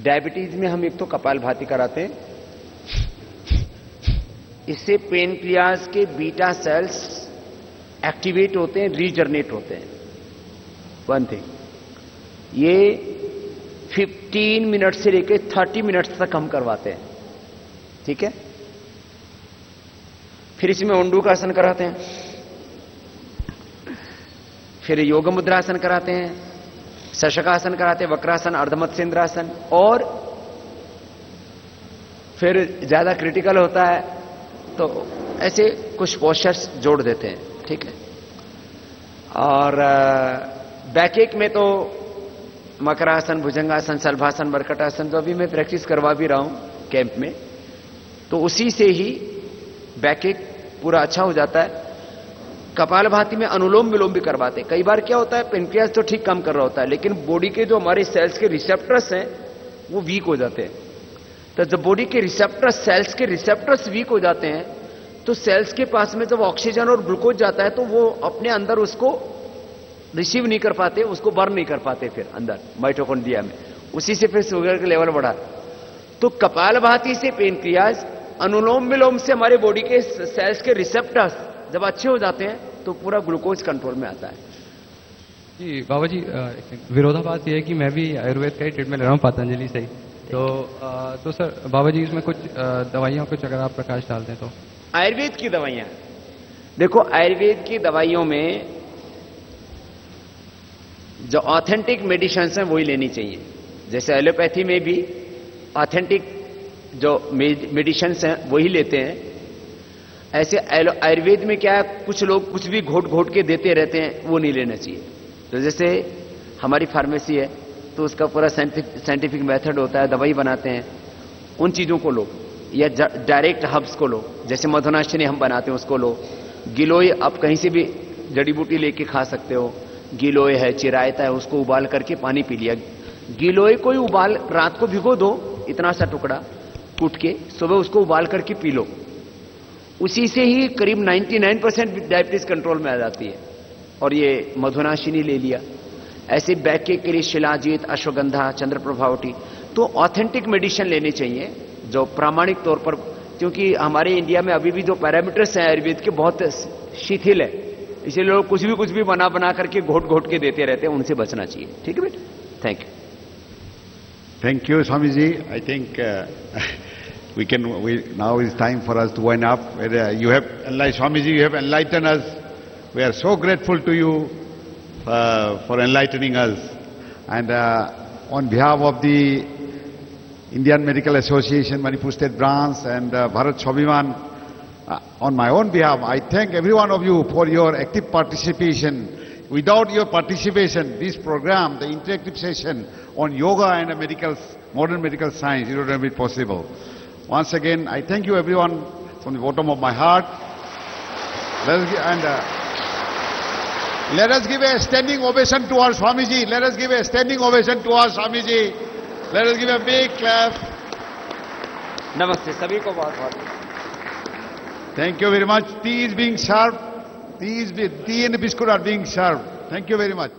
डायबिटीज में हम एक तो कपालभाति कराते हैं, इससे पेनक्रियाज के बीटा सेल्स एक्टिवेट होते हैं, रीजनरेट होते हैं। वन थिंग, ये 15 मिनट से लेकर 30 मिनट तक हम करवाते हैं, ठीक है। फिर इसमें ओंडू का आसन कराते हैं, फिर योग मुद्रासन कराते हैं, शशकासन कराते हैं, वक्रासन, अर्धमत्स्येंद्रासन, और फिर ज्यादा क्रिटिकल होता है तो ऐसे कुछ पोस्चर्स जोड़ देते हैं, ठीक है। और बैक में तो मकरासन, भुजंगासन, सल्भासन, मरकटासन जो अभी मैं प्रैक्टिस करवा भी रहा हूं कैंप में, तो उसी से ही बैक पूरा अच्छा हो जाता है। कपालभाति में अनुलोम विलोम भी करवाते। कई बार क्या होता है, पेनक्रियास तो ठीक काम कर रहा होता है, लेकिन बॉडी के जो हमारे सेल्स के रिसेप्टर्स हैं वो वीक हो जाते हैं। तो जब बॉडी के रिसेप्टर्स, सेल्स के रिसेप्टर्स वीक हो जाते हैं, तो सेल्स के पास में जब ऑक्सीजन और ग्लूकोज जाता है तो वो अपने अंदर उसको रिसीव नहीं कर पाते, उसको बर्न नहीं कर पाते फिर अंदर माइटोकॉन्ड्रिया में, उसी से फिर शुगर का लेवल बढ़ा। तो कपालभाति से पेनक्रियाज, अनुलोम विलोम से हमारे बॉडी के सेल्स के रिसेप्टर्स जब अच्छे हो जाते हैं तो पूरा ग्लूकोज कंट्रोल में आता है। जी बाबा जी, विरोधाभास ये है कि मैं भी आयुर्वेद का ही ट्रीटमेंट ले रहा हूँ पतंजलि से ही, तो सर बाबा जी इसमें कुछ दवाइयाँ कुछ अगर आप प्रकाश डाल दें तो। आयुर्वेद की दवाइयां देखो, आयुर्वेद की दवाइयों में जो ऑथेंटिक मेडिसिन हैं वही लेनी चाहिए। जैसे एलोपैथी में भी ऑथेंटिक जो मेडिसिन हैं वही लेते हैं, ऐसे आयुर्वेद में क्या है, कुछ लोग कुछ भी घोट घोट के देते रहते हैं, वो नहीं लेना चाहिए। तो जैसे हमारी फार्मेसी है तो उसका पूरा साइंटिफिक मेथड होता है, दवाई बनाते हैं, उन चीजों को लो, या डायरेक्ट हर्ब्स को लो, जैसे मधुनाशिनी हम बनाते हैं उसको लो। गिलोय आप कहीं से भी जड़ी बूटी लेके खा सकते हो, गिलोय है, चिरायता है, उसको उबाल करके पानी पी लिया। गिलोय को ही उबाल, रात को भिगो दो इतना सा टुकड़ा कूट के, सुबह उसको उबाल करके पी लो, उसी से ही करीब 99% डायबिटीज कंट्रोल में आ जाती है। और ये मधुनाशिनी ले लिया, ऐसे बैक के लिए शिलाजीत, अश्वगंधा, चंद्रप्रभावटी। तो ऑथेंटिक मेडिसिन लेनी चाहिए जो प्रामाणिक तौर पर, क्योंकि हमारे इंडिया में अभी भी जो पैरामीटर्स हैं आयुर्वेद के बहुत शिथिल है, इसलिए लोग कुछ भी बना बना करके घोट घोट के देते रहते हैं, उनसे बचना चाहिए। ठीक है बेटा, thank you. Thank you, Swamiji. I think now is time for us to wind up. You have enlightened, Swamiji, you have enlightened us. We are so grateful to you for enlightening us. And on behalf of the Indian Medical Association, Manipur State Branch, and Bharat Swabhiman, on my own behalf, I thank every one of you for your active participation. Without your participation, this program, the interactive session on yoga and modern medical science, it would not be possible. Once again, I thank you everyone from the bottom of my heart. Let us give a standing ovation to our Swamiji. Let us give a standing ovation to our Swamiji. Let us give a big clap. नमस्ते सभी को बहुत बहुत। Thank you very much. Tea is being served. Tea and biscuit are being served. Thank you very much.